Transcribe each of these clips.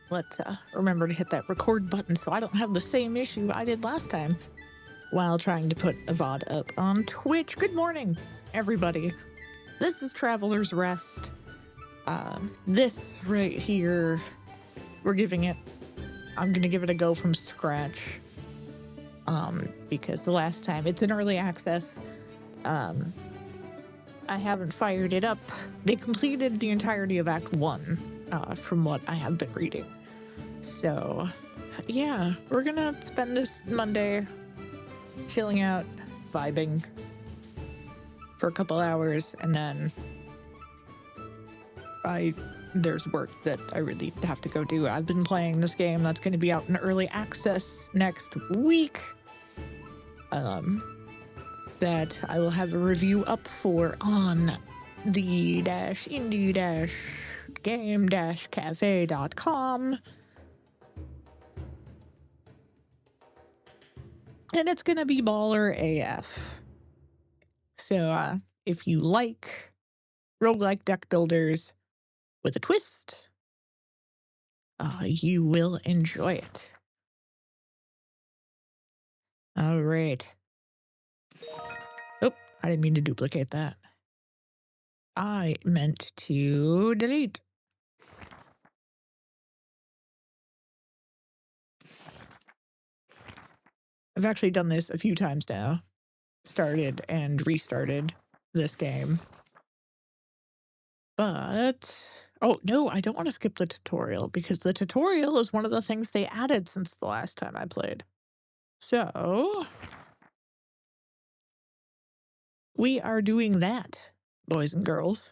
let's remember to hit that record button so I don't have the same issue I did last time while trying to put a VOD up on Twitch. Good morning, everybody. This is Traveler's Rest. This right here, I'm gonna give it a go from scratch. Because the last time, it's in early access. I haven't fired it up. They completed the entirety of Act 1, from what I have been reading. So, yeah, we're gonna spend this Monday chilling out, vibing for a couple hours, and then there's work that I really have to go do. I've been playing this game that's going to be out in early access next week. That I will have a review up for on the indie-game-cafe.com. And it's going to be baller AF. So if you like roguelike deck builders with a twist, you will enjoy it. All right. Oh, I didn't mean to duplicate that. I meant to delete. I've actually done this a few times now. Started and restarted this game. But, oh no, I don't want to skip the tutorial because the tutorial is one of the things they added since the last time I played. So, we are doing that, boys and girls.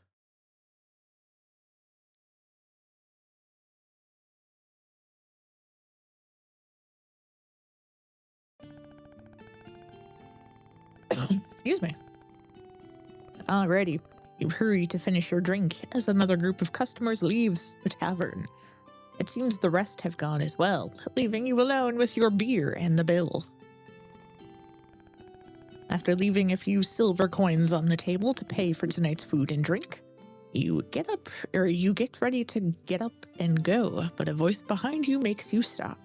Excuse me. Alrighty, you hurry to finish your drink as another group of customers leaves the tavern. It seems the rest have gone as well, leaving you alone with your beer and the bill. After leaving a few silver coins on the table to pay for tonight's food and drink, you get ready to get up and go, but a voice behind you makes you stop.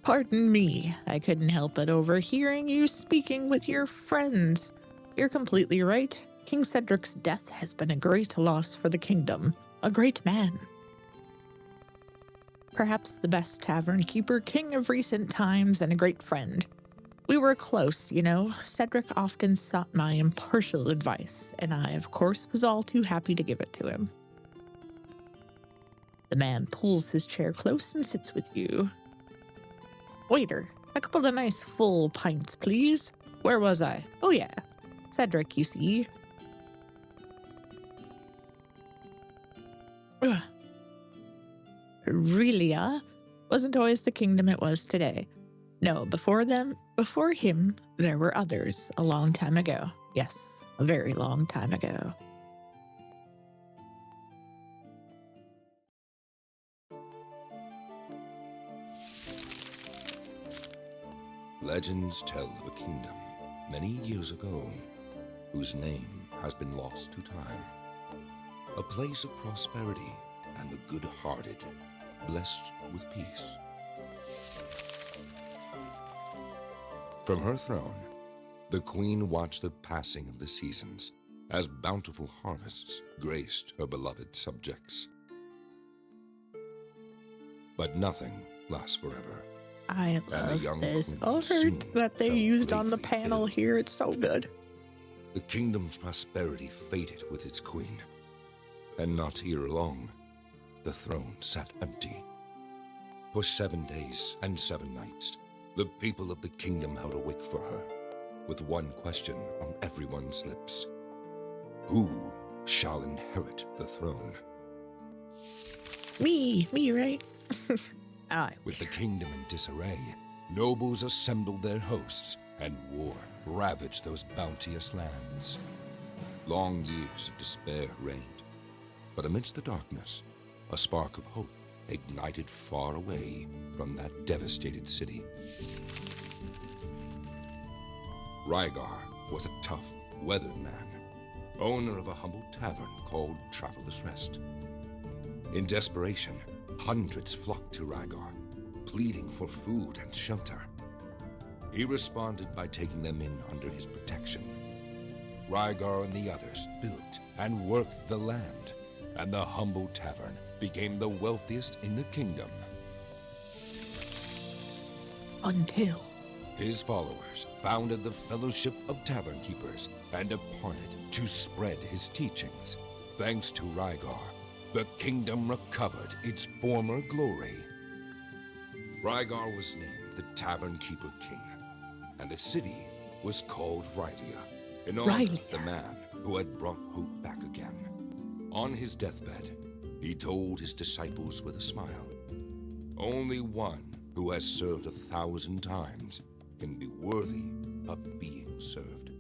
Pardon me, I couldn't help but overhearing you speaking with your friends. You're completely right. King Cedric's death has been a great loss for the kingdom. A great man. Perhaps the best tavern keeper, king of recent times, and a great friend. We were close, you know. Cedric often sought my impartial advice, and I, of course, was all too happy to give it to him. The man pulls his chair close and sits with you. Waiter, a couple of nice full pints, please. Where was I? Oh yeah, Cedric, you see. Relia wasn't always the kingdom it was today. No, before him, there were others a long time ago. Yes, a very long time ago. Legends tell of a kingdom many years ago whose name has been lost to time. A place of prosperity and the good-hearted, blessed with peace. From her throne, the queen watched the passing of the seasons as bountiful harvests graced her beloved subjects. But nothing lasts forever. I love this art that they used on the panel here. It's so good. The kingdom's prosperity faded with its queen. And not here long, the throne sat empty. For 7 days and 7 nights, the people of the kingdom held awake for her, with one question on everyone's lips. Who shall inherit the throne? Me, right? With the kingdom in disarray, nobles assembled their hosts, and war ravaged those bounteous lands. Long years of despair reigned, but amidst the darkness, a spark of hope ignited far away from that devastated city. Rygar was a tough, weathered man, owner of a humble tavern called Traveler's Rest. In desperation, hundreds flocked to Rygar, pleading for food and shelter. He responded by taking them in under his protection. Rygar and the others built and worked the land, and the humble tavern became the wealthiest in the kingdom. Until His followers founded the Fellowship of Tavern Keepers and departed to spread his teachings. Thanks to Rygar, the kingdom recovered its former glory. Rygar was named the Tavern Keeper King, and the city was called Rylia, in honor of the man who had brought hope back again. On his deathbed, he told his disciples with a smile, "Only one who has served 1,000 times can be worthy of being served."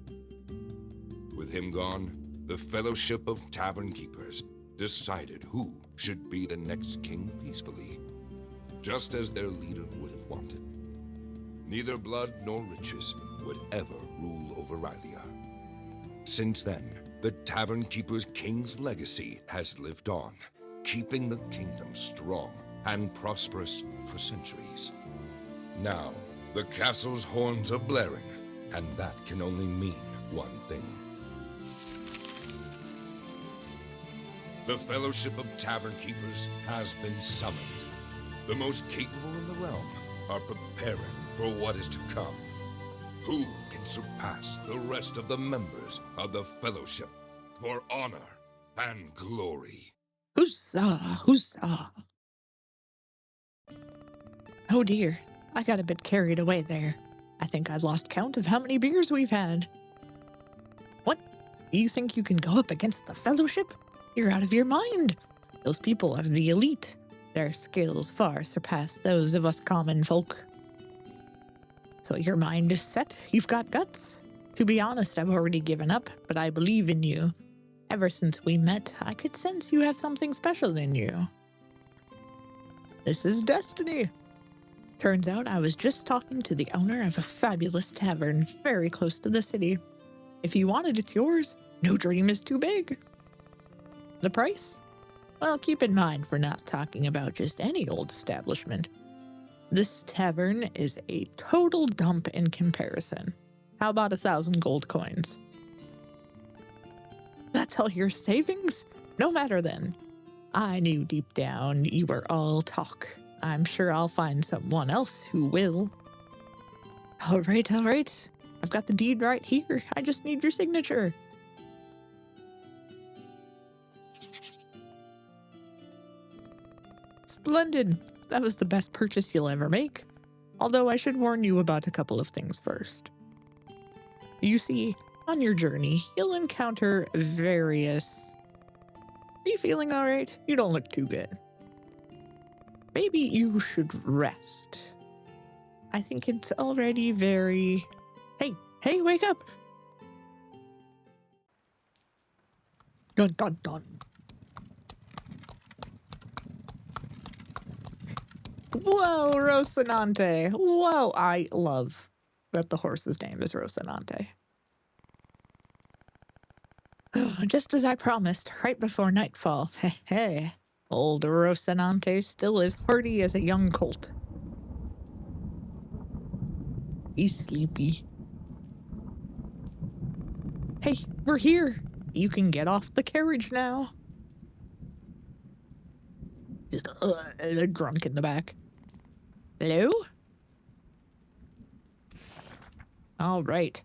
With him gone, the Fellowship of Tavern Keepers decided who should be the next king peacefully, just as their leader would have wanted. Neither blood nor riches would ever rule over Rylia. Since then, the Tavern Keeper's king's legacy has lived on, keeping the kingdom strong and prosperous for centuries. Now, the castle's horns are blaring, and that can only mean one thing. The Fellowship of Tavern Keepers has been summoned. The most capable in the realm are preparing for what is to come. Who can surpass the rest of the members of the Fellowship for honor and glory? Huzzah, huzzah. Oh dear, I got a bit carried away there. I think I lost count of how many beers we've had. What? You think you can go up against the Fellowship? You're out of your mind. Those people are the elite. Their skills far surpass those of us common folk. So your mind is set? You've got guts? To be honest, I've already given up, but I believe in you. Ever since we met, I could sense you have something special in you. This is destiny. Turns out I was just talking to the owner of a fabulous tavern very close to the city. If you want it, it's yours. No dream is too big. The price? Well, keep in mind we're not talking about just any old establishment. This tavern is a total dump in comparison. How about 1,000 gold coins? That's all your savings? No matter then. I knew deep down you were all talk. I'm sure I'll find someone else who will. All right. I've got the deed right here. I just need your signature. Splendid. That was the best purchase you'll ever make. Although I should warn you about a couple of things first. You see, on your journey, you'll encounter various... Are you feeling all right? You don't look too good. Maybe you should rest. I think it's already very... Hey, wake up! Dun dun dun. Whoa, Rocinante. Whoa, I love that the horse's name is Rocinante. Just as I promised, right before nightfall. Hey, old Rocinante still as hardy as a young colt. He's sleepy. Hey, we're here. You can get off the carriage now. Just drunk in the back. Hello? All right.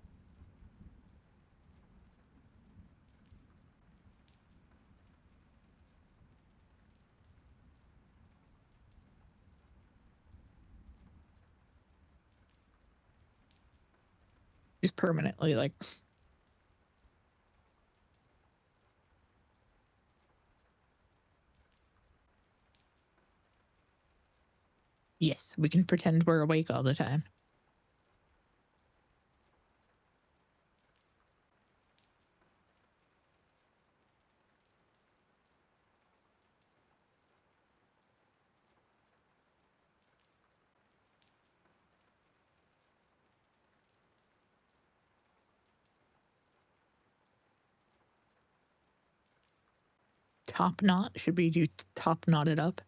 Just permanently, like... Yes, we can pretend we're awake all the time. top knot. Should we do top knotted up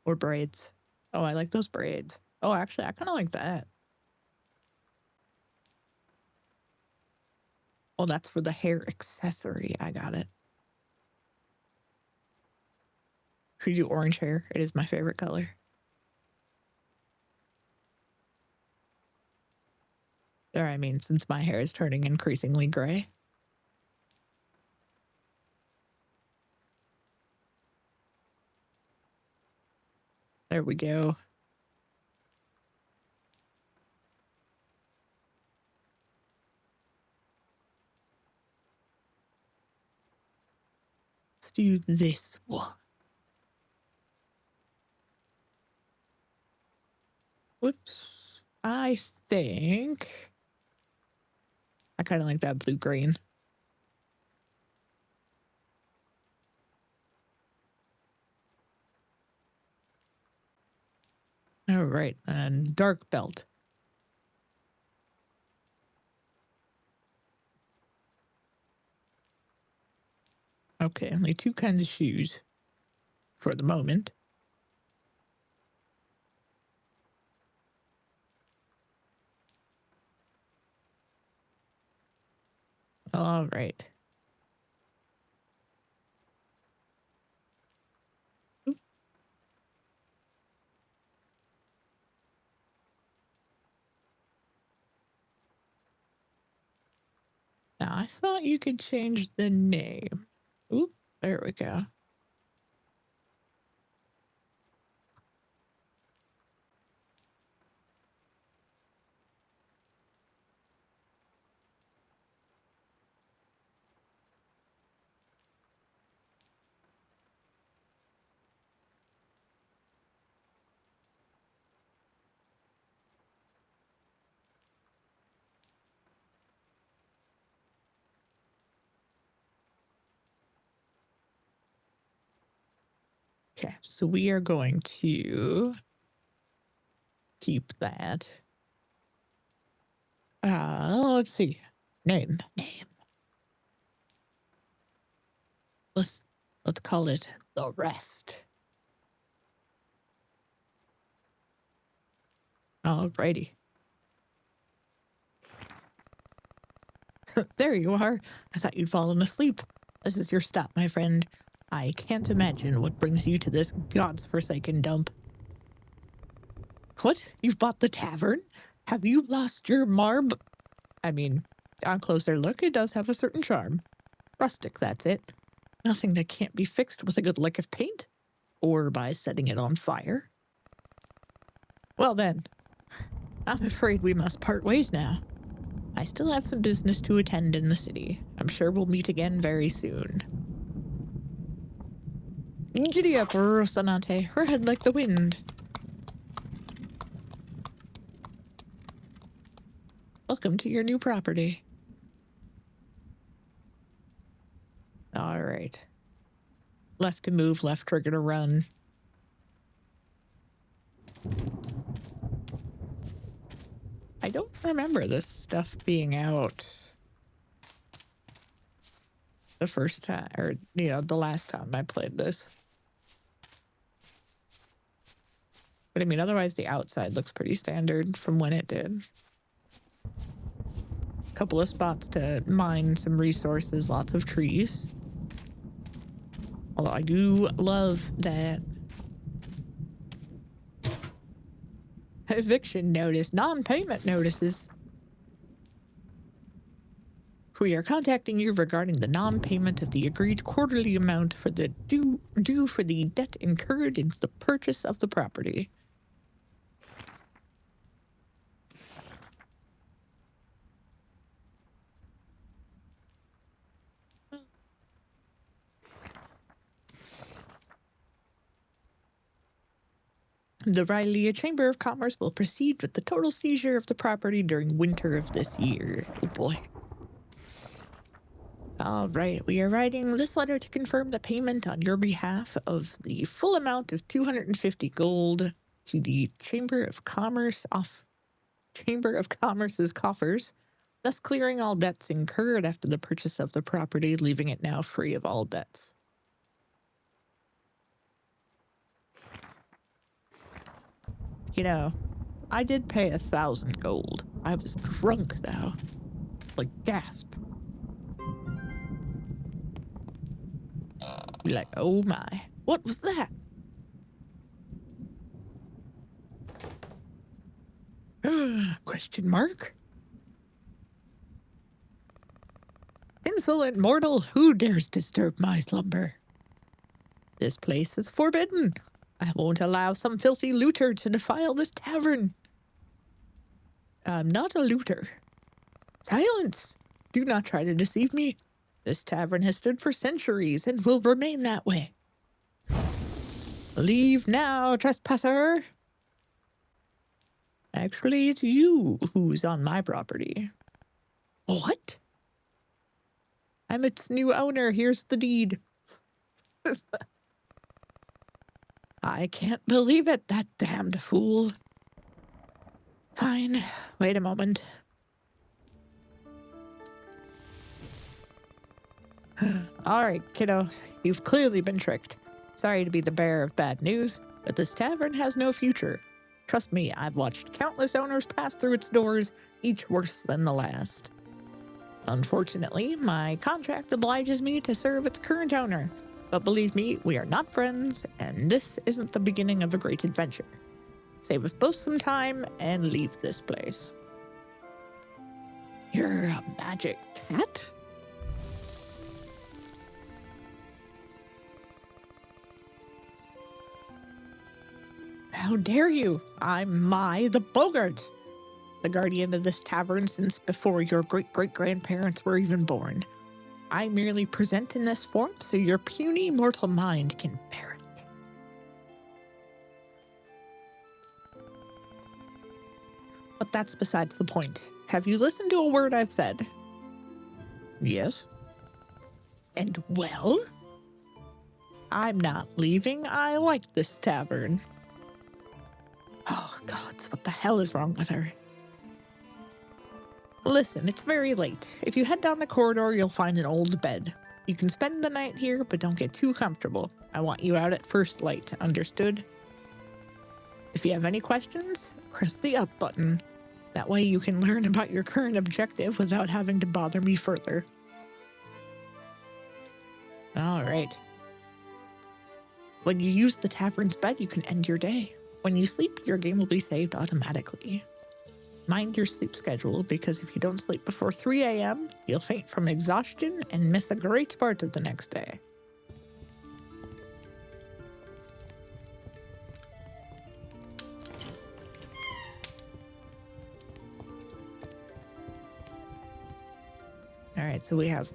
or braids? Oh, I like those braids. Oh, actually, I kind of like that. Oh, that's for the hair accessory. I got it. Should we do orange hair? It is my favorite color. Or, I mean, since my hair is turning increasingly gray. There we go. Let's do this one. Whoops. I think I kind of like that blue-green. All right, and dark belt. Okay, only two kinds of shoes for the moment. All right. Oop. Now, I thought you could change the name. Oop, there we go. Okay, so we are going to keep that. Let's see. Name. Let's call it the rest. Alrighty. There you are. I thought you'd fallen asleep. This is your stop, my friend. I can't imagine what brings you to this god's forsaken dump. What? You've bought the tavern? Have you lost your marb? I mean, on closer look, it does have a certain charm. Rustic, that's it. Nothing that can't be fixed with a good lick of paint, or by setting it on fire. Well then, I'm afraid we must part ways now. I still have some business to attend in the city. I'm sure we'll meet again very soon. Giddy up, Rosanante. Red like the wind. Welcome to your new property. All right. Left to move, left trigger to run. I don't remember this stuff being out the first time, or, the last time I played this. But I mean, otherwise the outside looks pretty standard from when it did. Couple of spots to mine some resources, lots of trees. Although I do love that eviction notice, non-payment notices. We are contacting you regarding the non-payment of the agreed quarterly amount for the due for the debt incurred in the purchase of the property. The Rylea Chamber of Commerce will proceed with the total seizure of the property during winter of this year. Oh boy. All right, we are writing this letter to confirm the payment on your behalf of the full amount of 250 gold to the Chamber of Commerce's coffers, thus clearing all debts incurred after the purchase of the property, leaving it now free of all debts. You know, I did pay 1,000 gold. I was drunk, though. Like, gasp. Be like, oh my. What was that? Question mark? Insolent mortal, who dares disturb my slumber? This place is forbidden. I won't allow some filthy looter to defile this tavern. I'm not a looter. Silence! Do not try to deceive me. This tavern has stood for centuries and will remain that way. Leave now, trespasser. Actually, it's you who's on my property. What? I'm its new owner. Here's the deed. I can't believe it, that damned fool. Fine, wait a moment. All right, kiddo, you've clearly been tricked. Sorry to be the bearer of bad news, but this tavern has no future. Trust me, I've watched countless owners pass through its doors, each worse than the last. Unfortunately, my contract obliges me to serve its current owner. But believe me, we are not friends, and this isn't the beginning of a great adventure. Save us both some time and leave this place. You're a magic cat? How dare you? I'm Mai the Boggart, the guardian of this tavern since before your great-great-grandparents were even born. I merely present in this form so your puny mortal mind can bear it. But that's besides the point. Have you listened to a word I've said? Yes. And well? I'm not leaving. I like this tavern. Oh, gods, what the hell is wrong with her? Listen, it's very late. If you head down the corridor, you'll find an old bed. You can spend the night here, but don't get too comfortable. I want you out at first light, understood? If you have any questions, press the up button. That way you can learn about your current objective without having to bother me further. All right. When you use the tavern's bed, you can end your day. When you sleep, your game will be saved automatically. Mind your sleep schedule, because if you don't sleep before 3 a.m., you'll faint from exhaustion and miss a great part of the next day. All right, so we have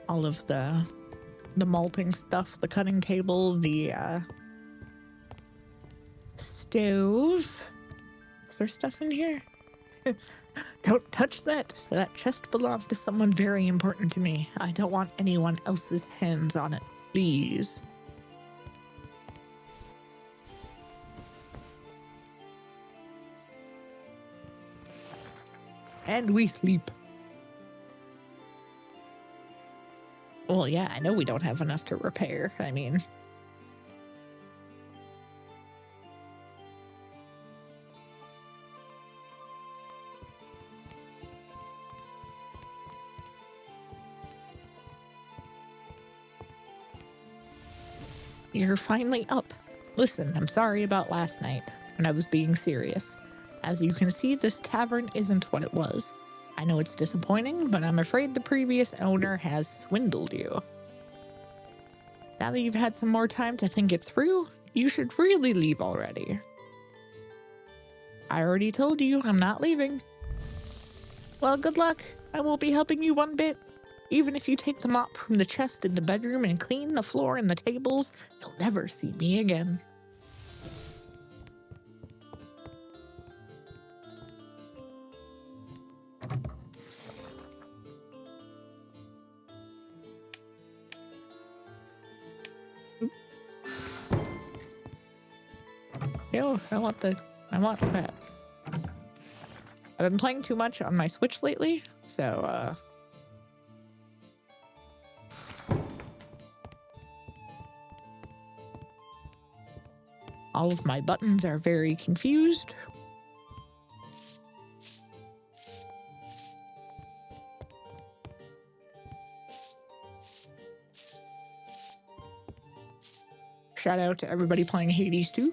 all of the malting stuff, the cutting table, the stove. Is there stuff in here? Don't touch that. That chest belongs to someone very important to me. I don't want anyone else's hands on it, please. And we sleep. Well, yeah, I know we don't have enough to repair. I mean... You're finally up. Listen, I'm sorry about last night, and I was being serious. As you can see, this tavern isn't what it was. I know it's disappointing, but I'm afraid the previous owner has swindled you. Now that you've had some more time to think it through, you should really leave already. I already told you I'm not leaving. Well, good luck. I won't be helping you one bit. Even if you take the mop from the chest in the bedroom and clean the floor and the tables, you'll never see me again. Yo, I want that. I've been playing too much on my Switch lately, so, All of my buttons are very confused. Shout out to everybody playing Hades 2.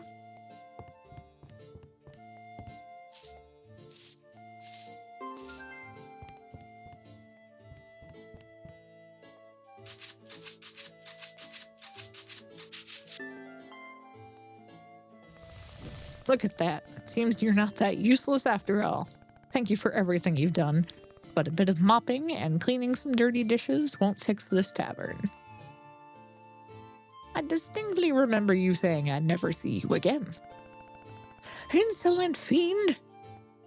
Look at that. Seems you're not that useless after all. Thank you for everything you've done, but a bit of mopping and cleaning some dirty dishes won't fix this tavern. I distinctly remember you saying I'd never see you again. Insolent fiend!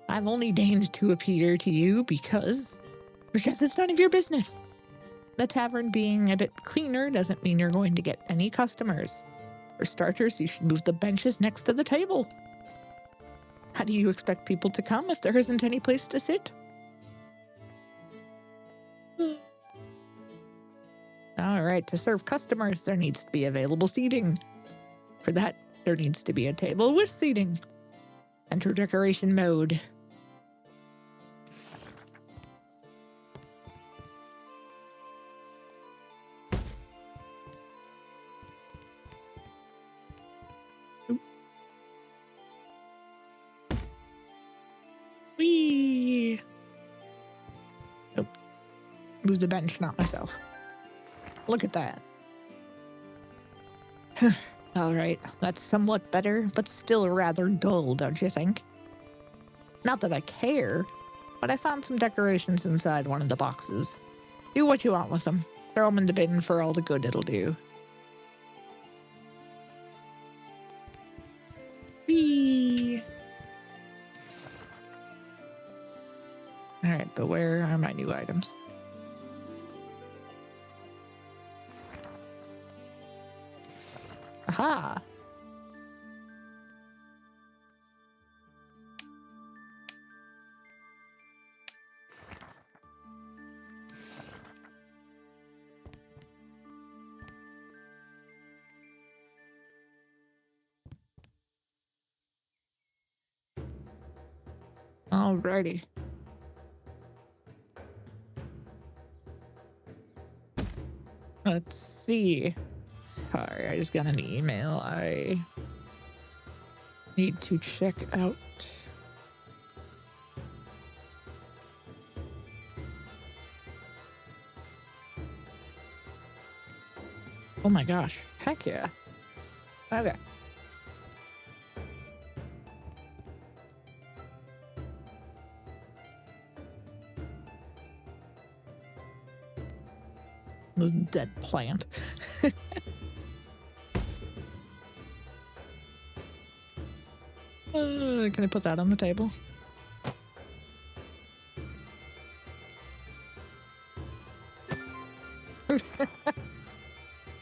I've only deigned to appear to you because it's none of your business. The tavern being a bit cleaner doesn't mean you're going to get any customers. For starters, you should move the benches next to the table. How do you expect people to come if there isn't any place to sit? All right, to serve customers, there needs to be available seating. For that, there needs to be a table with seating. Enter decoration mode. Whee! Nope. Move the bench, not myself. Look at that. All right, that's somewhat better, but still rather dull, don't you think? Not that I care, but I found some decorations inside one of the boxes. Do what you want with them. Throw them in the bin for all the good it'll do. Whee! All right, but where are my new items? Aha! Alrighty. Let's see. Sorry, I just got an email. I need to check out. Oh my gosh. Heck yeah. Okay. This dead plant. Can I put that on the table?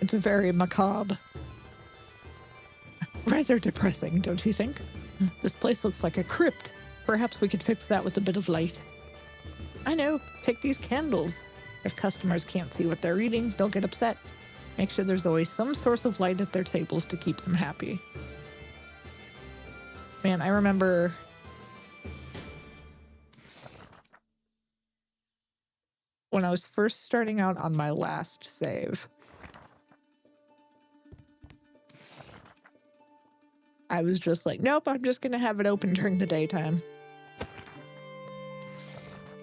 It's a very macabre. Rather depressing, don't you think? This place looks like a crypt. Perhaps we could fix that with a bit of light. I know. Take these candles. If customers can't see what they're eating, they'll get upset. Make sure there's always some source of light at their tables to keep them happy. Man, I remember when I was first starting out on my last save, I was just like, nope, I'm just going to have it open during the daytime.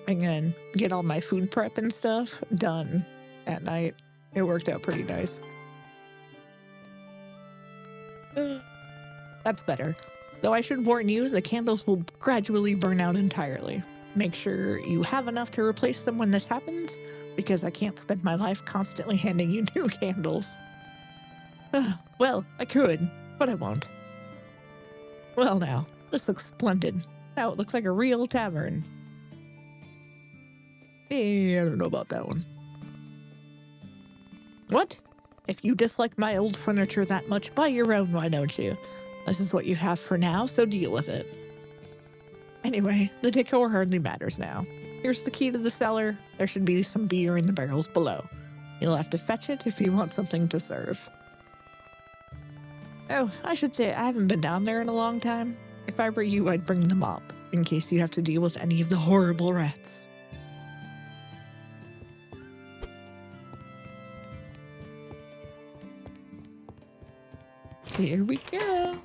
And then get all my food prep and stuff done at night. It worked out pretty nice. That's better. Though I should warn you, the candles will gradually burn out entirely. Make sure you have enough to replace them when this happens, because I can't spend my life constantly handing you new candles. Well, I could, but I won't. Well now, this looks splendid. Now it looks like a real tavern. I don't know about that one. What? If you dislike my old furniture that much, buy your own, why don't you? This is what you have for now, so deal with it. Anyway, the decor hardly matters now. Here's the key to the cellar. There should be some beer in the barrels below. You'll have to fetch it if you want something to serve. Oh, I should say I haven't been down there in a long time. If I were you, I'd bring them up, in case you have to deal with any of the horrible rats. Here we go.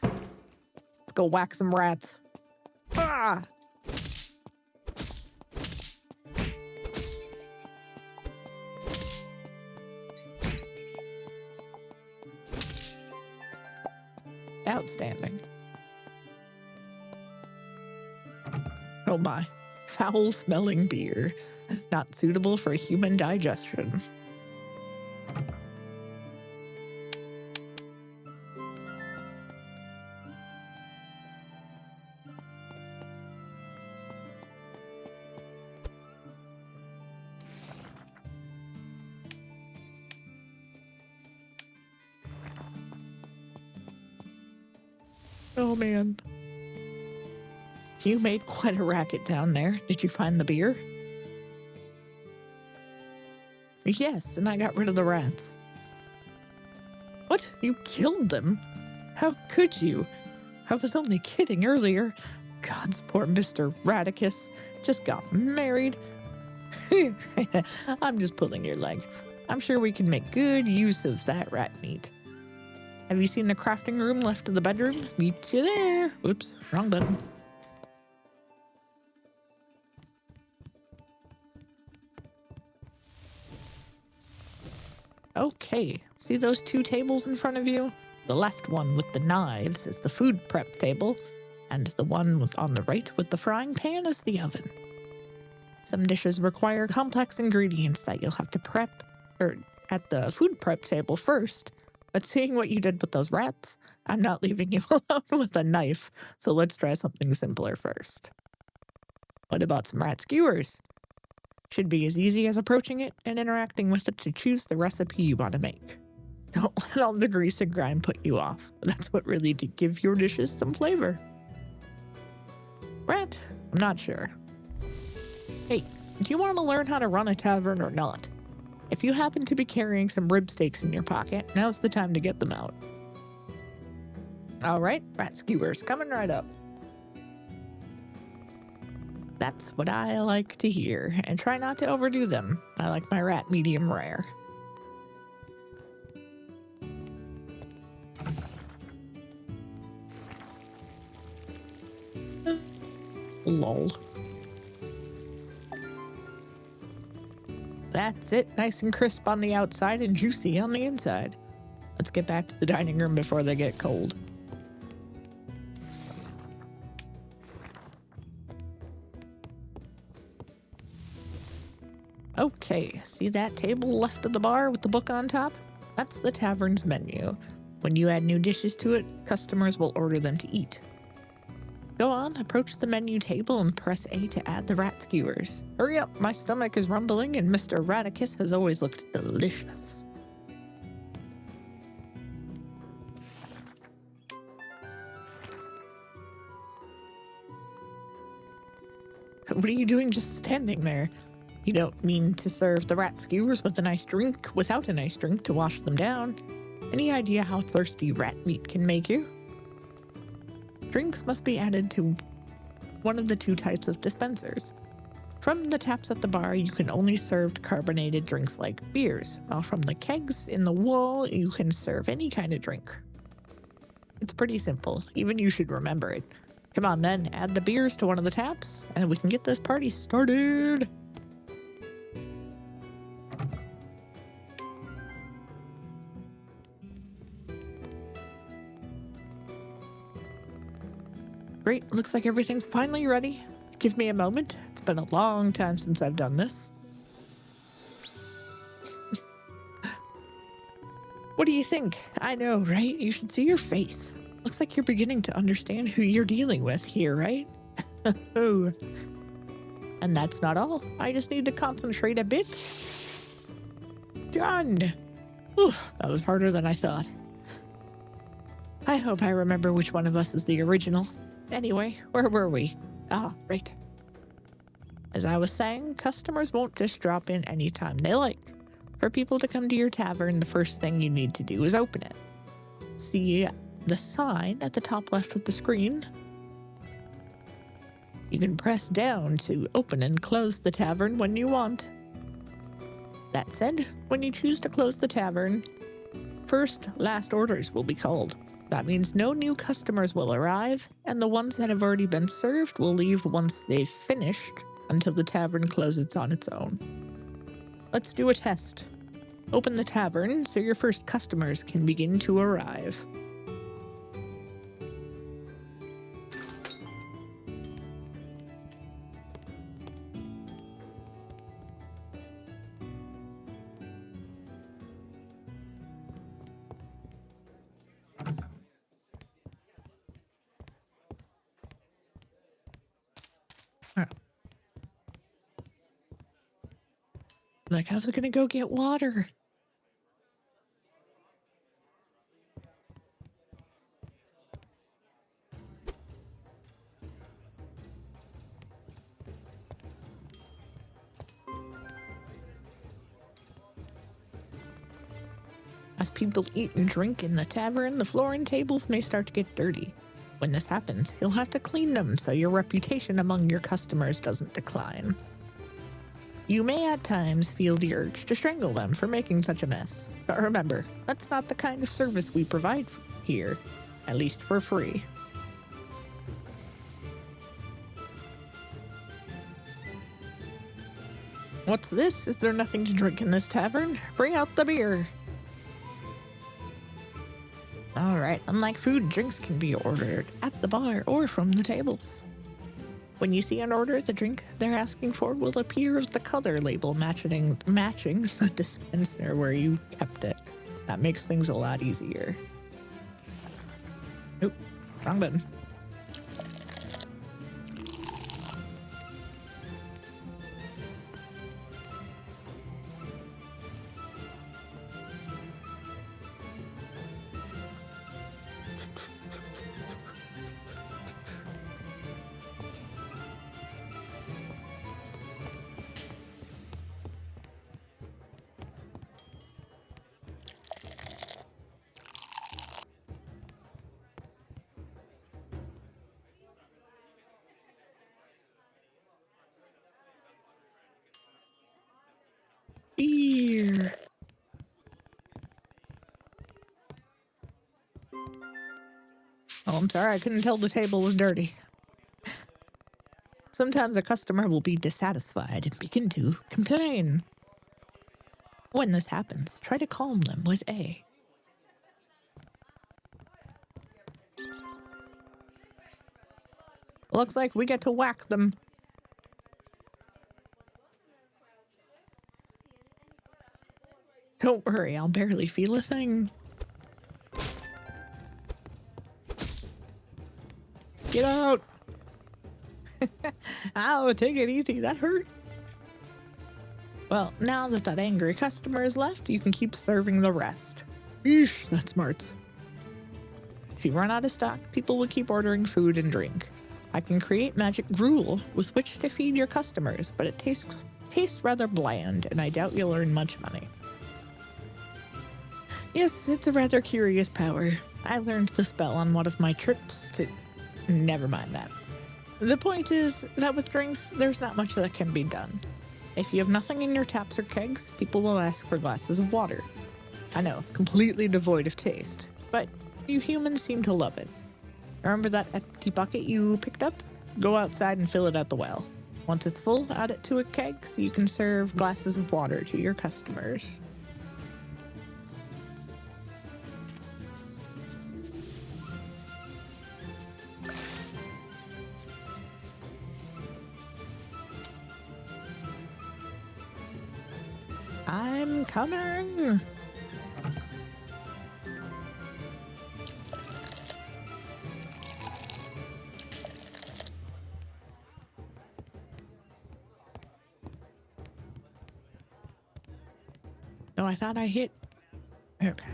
Let's go whack some rats. Ah! Outstanding. Oh my. Foul-smelling beer. Not suitable for human digestion. Oh man. You made quite a racket down there. Did you find the beer? Yes, and I got rid of the rats. What? You killed them? How could you? I was only kidding earlier. God's poor Mr. Radicus just got married. I'm just pulling your leg. I'm sure we can make good use of that rat meat. Have you seen the crafting room left of the bedroom? Meet you there. Oops, wrong button. Okay, see those two tables in front of you? The left one with the knives is the food prep table, and the one on the right with the frying pan is the oven. Some dishes require complex ingredients that you'll have to prep at the food prep table first. But seeing what you did with those rats, I'm not leaving you alone with a knife, so let's try something simpler first. What about some rat skewers? Should be as easy as approaching it and interacting with it to choose the recipe you want to make. Don't let all the grease and grime put you off. That's what really did give your dishes some flavor. Rat? I'm not sure. Hey, do you want to learn how to run a tavern or not? If you happen to be carrying some rib steaks in your pocket, now's the time to get them out. All right, rat skewers, coming right up. That's what I like to hear, and try not to overdo them. I like my rat medium rare. Lol. That's it, nice and crisp on the outside and juicy on the inside. Let's get back to the dining room before they get cold. Okay, see that table left of the bar with the book on top? That's the tavern's menu. When you add new dishes to it, customers will order them to eat. Go on, approach the menu table and press A to add the rat skewers. Hurry up, my stomach is rumbling and Mr. Radicus has always looked delicious. What are you doing just standing there? You don't mean to serve the rat skewers with a nice drink without a nice drink to wash them down. Any idea how thirsty rat meat can make you? Drinks must be added to one of the two types of dispensers. From the taps at the bar, you can only serve carbonated drinks like beers, while from the kegs in the wall, you can serve any kind of drink. It's pretty simple. Even you should remember it. Come on then, add the beers to one of the taps, and we can get this party started. Great, looks like everything's finally ready. Give me a moment. It's been a long time since I've done this. What do you think? I know, right? You should see your face. Looks like you're beginning to understand who you're dealing with here, right? Oh. And that's not all. I just need to concentrate a bit. Done. Whew, that was harder than I thought. I hope I remember which one of us is the original. Anyway, where were we? Ah, right. As I was saying, customers won't just drop in anytime they like. For people to come to your tavern, the first thing you need to do is open it. see the sign at the top left of the screen. You can press down to open and close the tavern when you want. That said, when you choose to close the tavern, first last orders will be called. That means no new customers will arrive, and the ones that have already been served will leave once they've finished until the tavern closes on its own. Let's do a test. Open the tavern so your first customers can begin to arrive. Like, I was gonna go get water. As people eat and drink in the tavern, the floor and tables may start to get dirty. When this happens, you'll have to clean them so your reputation among your customers doesn't decline. You may at times feel the urge to strangle them for making such a mess, but remember, that's not the kind of service we provide here, at least for free. What's this? Is there nothing to drink in this tavern? Bring out the beer. Alright, unlike food, drinks can be ordered at the bar or from the tables. When you see an order, the drink they're asking for will appear with the color label matching the dispenser where you kept it. That makes things a lot easier. Nope, wrong button. Beer. Oh, I'm sorry, I couldn't tell the table was dirty. Sometimes a customer will be dissatisfied and begin to complain. When this happens, try to calm them with A. Looks like we get to whack them. Don't worry, I'll barely feel a thing. Get out! Ow, take it easy, that hurt. Well, now that that angry customer is left, you can keep serving the rest. Eesh, that's smarts. If you run out of stock, people will keep ordering food and drink. I can create magic gruel with which to feed your customers, but it tastes rather bland, and I doubt you'll earn much money. Yes, it's a rather curious power. I learned the spell on one of my trips to... Never mind that. The point is that with drinks, there's not much that can be done. If you have nothing in your taps or kegs, people will ask for glasses of water. I know, completely devoid of taste, but you humans seem to love it. Remember that empty bucket you picked up? Go outside and fill it at the well. Once it's full, add it to a keg so you can serve glasses of water to your customers. I'm coming! No, I thought I hit... Okay.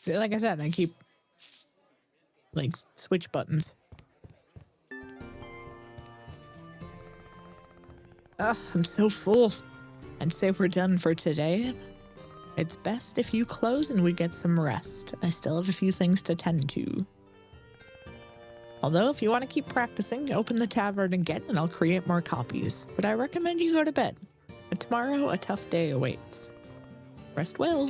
Like I said, I keep... like, switch buttons. Ugh, I'm so full. I'd say we're done for today. It's best if you close and we get some rest. I still have a few things to tend to. Although, if you want to keep practicing, open the tavern again and I'll create more copies. But I recommend you go to bed. But tomorrow, a tough day awaits. Rest well.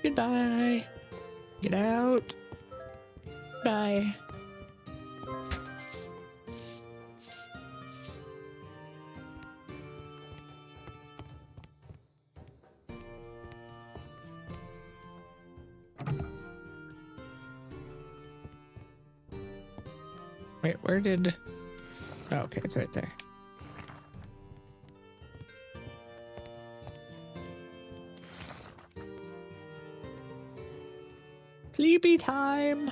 Goodbye. Get out. Bye. Wait, where did... Oh, okay, it's right there. Sleepy time.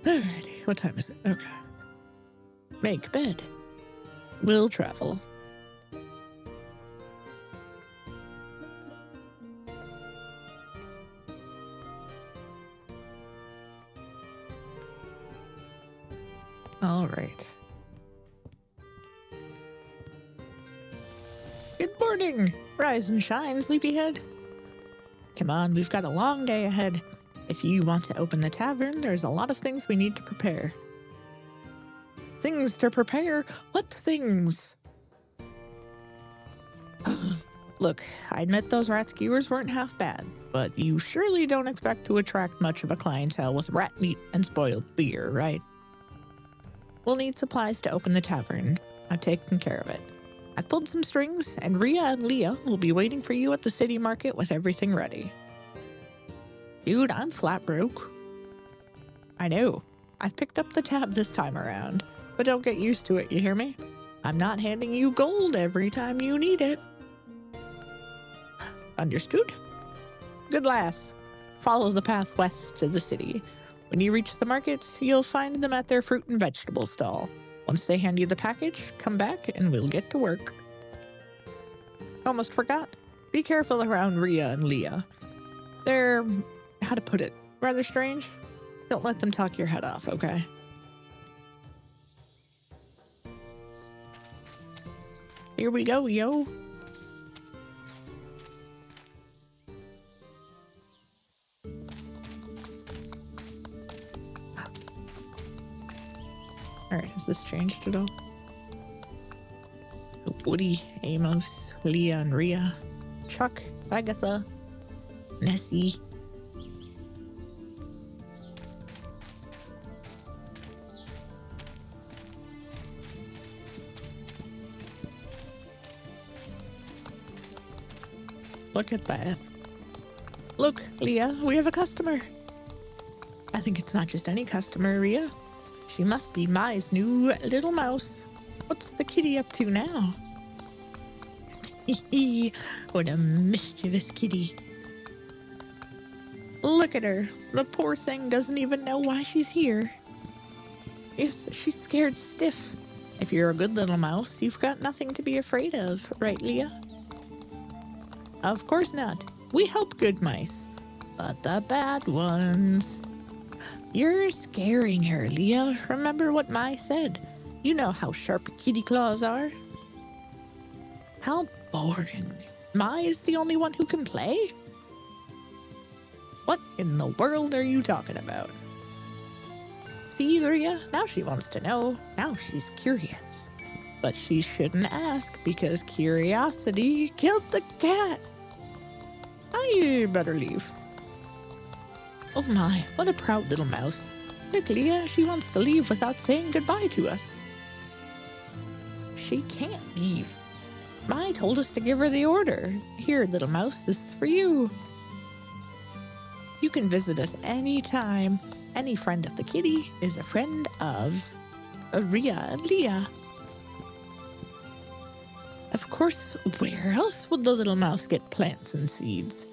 Alrighty, what time is it? Okay. Make bed. We'll travel. All right. Good morning. Rise and shine, sleepyhead. Come on, we've got a long day ahead. If you want to open the tavern, there's a lot of things we need to prepare. Things to prepare? What things? Look, I admit those rat skewers weren't half bad, but you surely don't expect to attract much of a clientele with rat meat and spoiled beer, right? We'll need supplies to open the tavern. I've taken care of it. I've pulled some strings, and Rhea and Leah will be waiting for you at the city market with everything ready. Dude, I'm flat broke. I know. I've picked up the tab this time around, but don't get used to it, you hear me? I'm not handing you gold every time you need it. Understood? Good lass. Follow the path west to the city. When you reach the market, you'll find them at their fruit and vegetable stall. Once they hand you the package, come back and we'll get to work. Almost forgot. Be careful around Rhea and Leah. They're, how to put it, rather strange. Don't let them talk your head off, okay? Here we go, yo. Alright, has this changed at all? Woody, Amos, Leah and Rhea, Chuck, Agatha, Nessie. Look at that. Look, Leah, we have a customer. I think it's not just any customer, Rhea. She must be Mai's new little mouse. What's the kitty up to now? What a mischievous kitty. Look at her. The poor thing doesn't even know why she's here. She's scared stiff. If you're a good little mouse, you've got nothing to be afraid of, right, Leah? Of course not. We help good mice. But the bad ones... You're scaring her, Leah. Remember what Mai said. You know how sharp kitty claws are. How boring. Mai is the only one who can play? What in the world are you talking about? See, Leah? Now she wants to know. Now she's curious. But she shouldn't ask because curiosity killed the cat. I better leave. Oh my, what a proud little mouse. Look, Leah, she wants to leave without saying goodbye to us. She can't leave. Mai told us to give her the order. Here, little mouse, this is for you. You can visit us anytime. Any friend of the kitty is a friend of Rhea and Leah. Of course, where else would the little mouse get plants and seeds?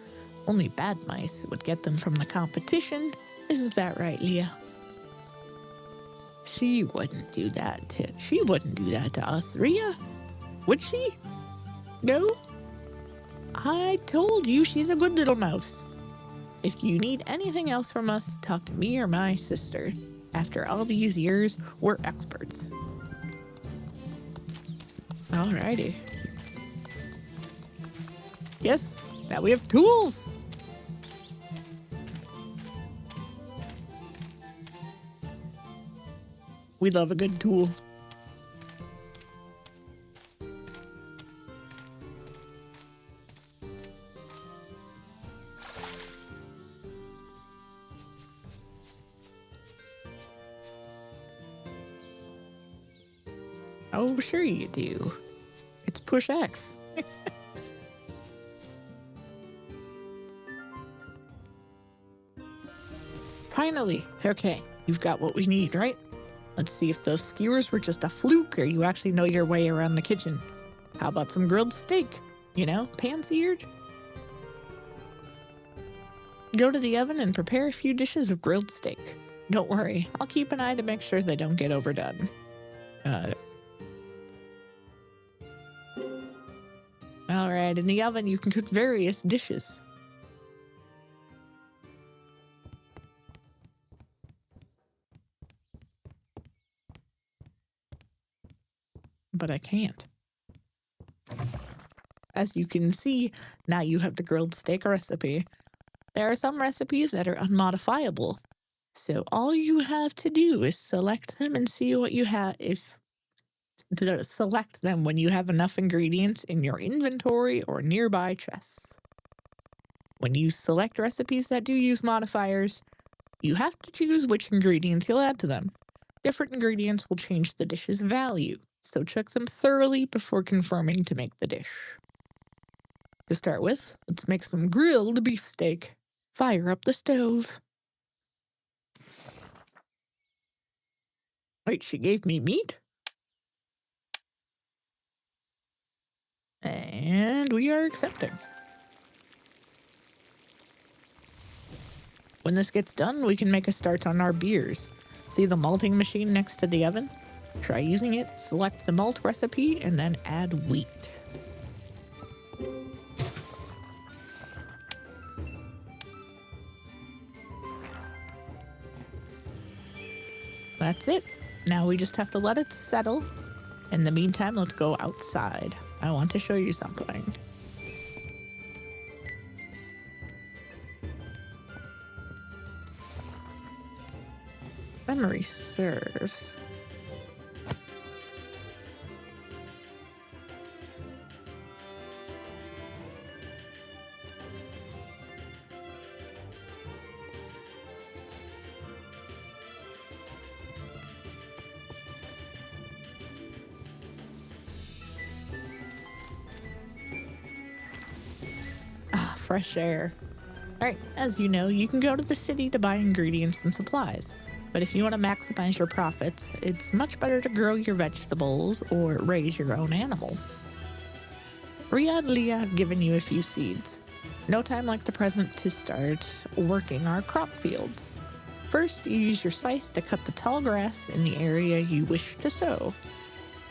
Only bad mice would get them from the competition, Isn't that right, Leah? She wouldn't do that to us, Rhea. Would she? No? I told you she's a good little mouse. If you need anything else from us, talk to me or my sister. After all these years, we're experts. Alrighty. Yes, now we have tools. We love a good tool. Oh, sure you do. It's push X. Finally. Okay, you've got what we need, right? Let's see if those skewers were just a fluke or you actually know your way around the kitchen. How about some grilled steak? You know, pan-seared? Go to the oven and prepare a few dishes of grilled steak. Don't worry, I'll keep an eye to make sure they don't get overdone. Alright, in the oven you can cook various dishes. But I can't. As you can see, now you have the grilled steak recipe. There are some recipes that are unmodifiable, so all you have to do is select them and see what you have. Select them when you have enough ingredients in your inventory or nearby chests. When you select recipes that do use modifiers, you have to choose which ingredients you'll add to them. Different ingredients will change the dish's value, so check them thoroughly before confirming to make the dish. To start with, let's make some grilled beefsteak. Fire up the stove. Wait, she gave me meat? And we are accepting. When this gets done, we can make a start on our beers. See the malting machine next to the oven? Try using it, select the malt recipe, and then add wheat. That's it. Now we just have to let it settle. In the meantime, let's go outside. I want to show you something. Memory serves. Fresh air. Alright, as you know, you can go to the city to buy ingredients and supplies. But if you want to maximize your profits, it's much better to grow your vegetables or raise your own animals. Rhea and Leah have given you a few seeds. No time like the present to start working our crop fields. First, you use your scythe to cut the tall grass in the area you wish to sow.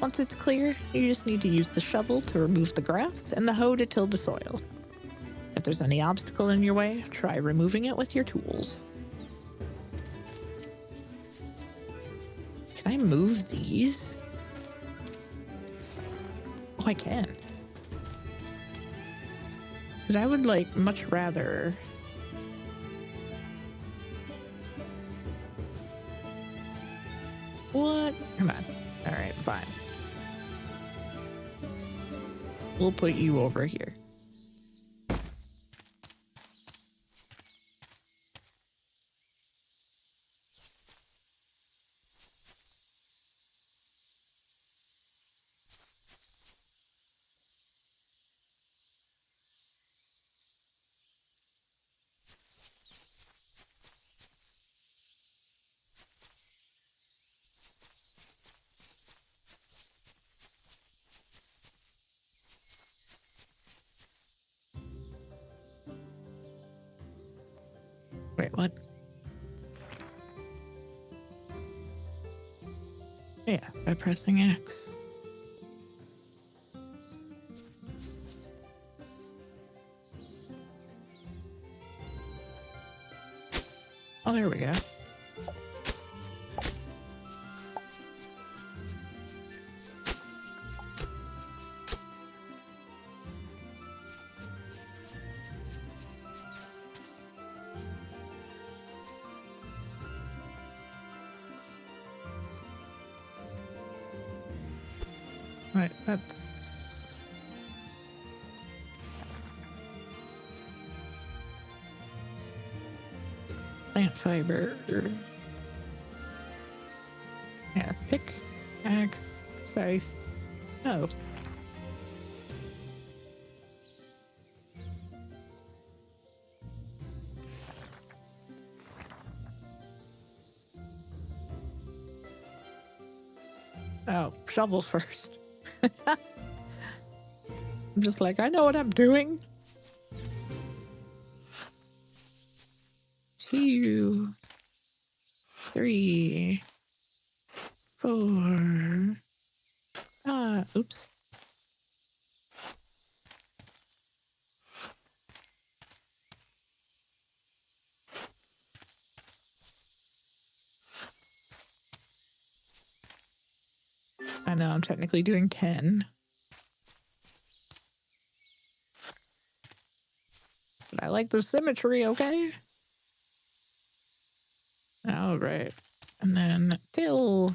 Once it's clear, you just need to use the shovel to remove the grass and the hoe to till the soil. If there's any obstacle in your way, try removing it with your tools. Can I move these? Oh, I can. Because I would, much rather... What? Come on. Alright, fine. We'll put you over here. Wait, what? Yeah, by pressing X. Oh, there we go. Right, that's... plant fiber. Yeah, pick, axe, scythe. Oh. Oh, shovel first. I'm just like, I know what I'm doing. 2, 3, 4. Oops. I know I'm technically doing 10. But I like the symmetry, okay? All right. And then till...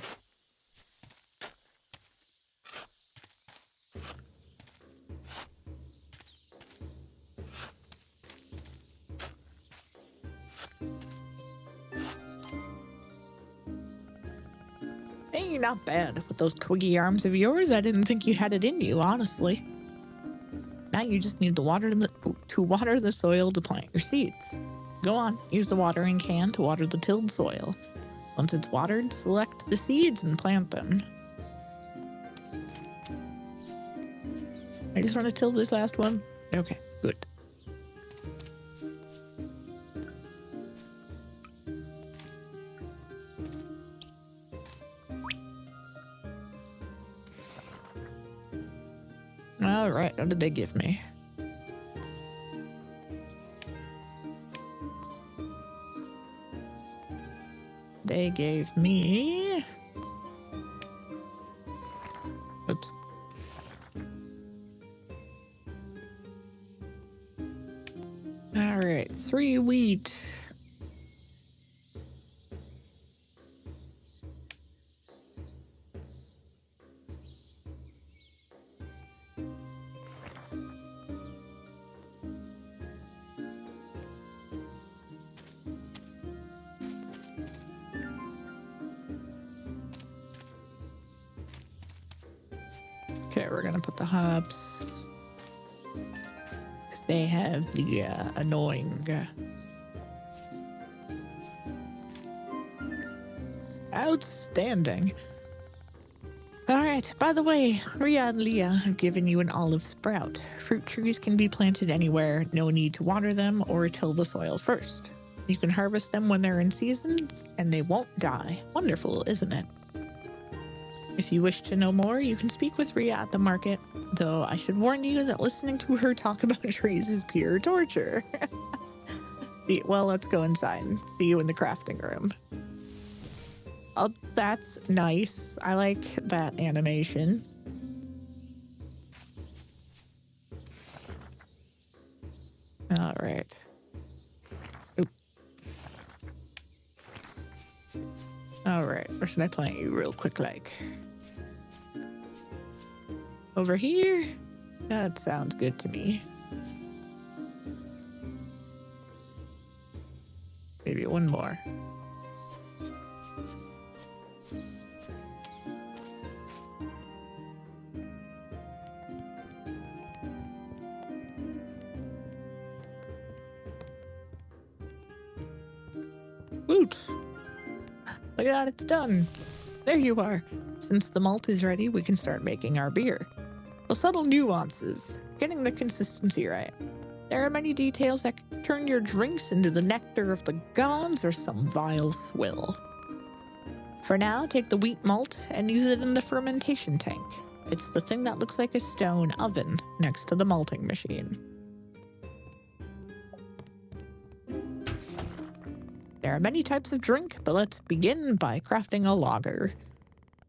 Hey, not bad. With those twiggy arms of yours, I didn't think you had it in you, honestly. Now you just need to water the soil to plant your seeds. Go on, use the watering can to water the tilled soil. Once it's watered, select the seeds and plant them. I just want to till this last one. Okay, good. All right, what did they give me? They gave me... Oops. All right, 3 wheat. Okay, we're gonna put the hops. Because they have the annoying... Outstanding. Alright, by the way, Ria and Leah have given you an olive sprout. Fruit trees can be planted anywhere, no need to water them or till the soil first. You can harvest them when they're in season, and they won't die. Wonderful, isn't it? If you wish to know more, you can speak with Ria at the market, though I should warn you that listening to her talk about trees is pure torture. Well, let's go inside and see you in the crafting room. Oh, that's nice. I like that animation. All right. Oop. All right, where should I plant you real quick, like? Over here? That sounds good to me. Maybe one more. Woot! Look at that, it's done. There you are. Since the malt is ready, we can start making our beer. The subtle nuances, getting the consistency right. There are many details that can turn your drinks into the nectar of the gods or some vile swill. For now, take the wheat malt and use it in the fermentation tank. It's the thing that looks like a stone oven next to the malting machine. There are many types of drink, but let's begin by crafting a lager.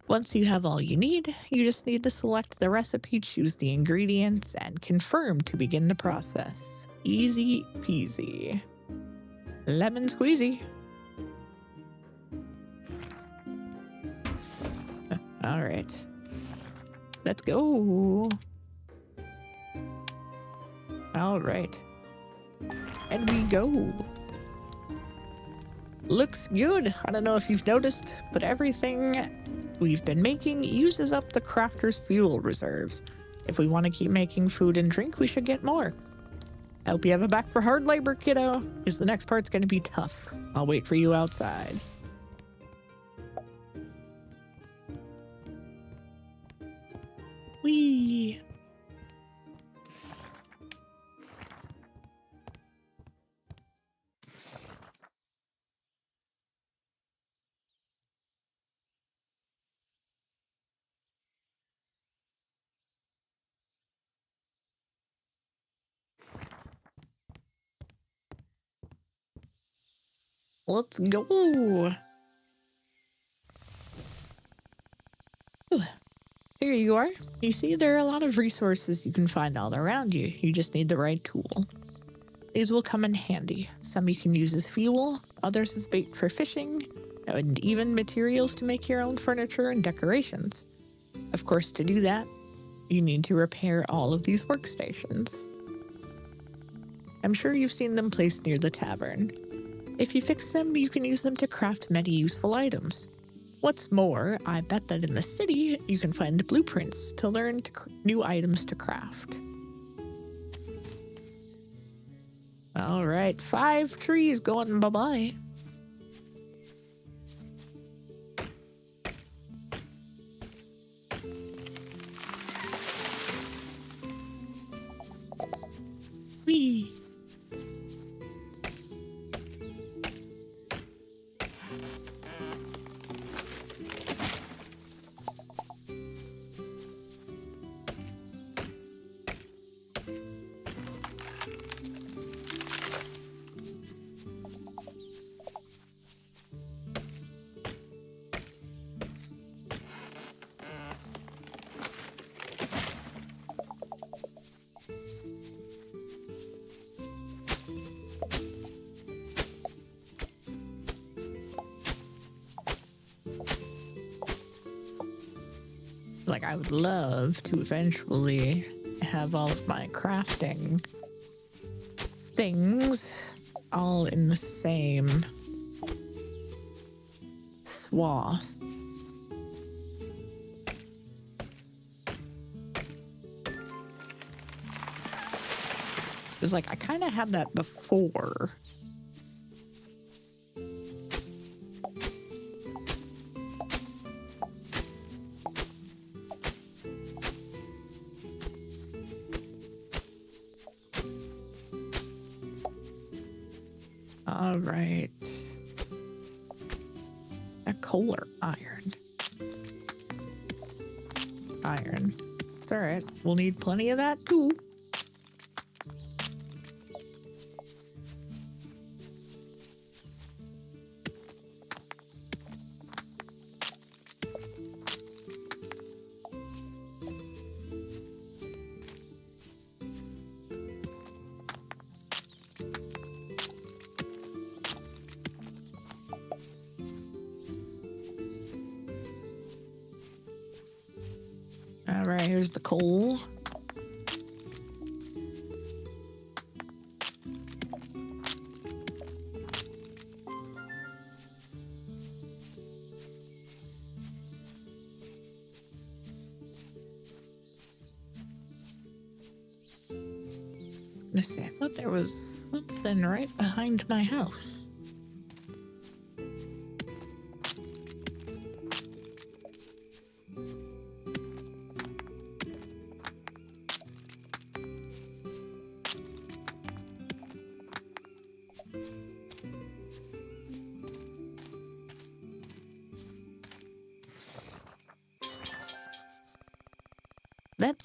Once you have all you need, you just need to select the recipe, choose the ingredients, and confirm to begin the process. Easy peasy. Lemon squeezy. All right. Let's go. All right. And we go. Looks good. I don't know if you've noticed, but everything we've been making uses up the crafter's fuel reserves. If we want to keep making food and drink, we should get more. I hope you have a back for hard labor, kiddo, because the next part's going to be tough. I'll wait for you outside. Whee! Let's go. Here you are. You see, there are a lot of resources you can find all around you. You just need the right tool. These will come in handy. Some you can use as fuel, others as bait for fishing, and even materials to make your own furniture and decorations. Of course, to do that, you need to repair all of these workstations. I'm sure you've seen them placed near the tavern. If you fix them, you can use them to craft many useful items. What's more, I bet that in the city, you can find blueprints to learn new items to craft. All right, 5 trees going bye-bye. Whee! Like, I would love to eventually have all of my crafting things all in the same swath. It's like, I kind of had that before. All right. A coal or iron? Iron. It's all right. We'll need plenty of that too. All right, here's the coal. Let's see, I thought there was something right behind my house.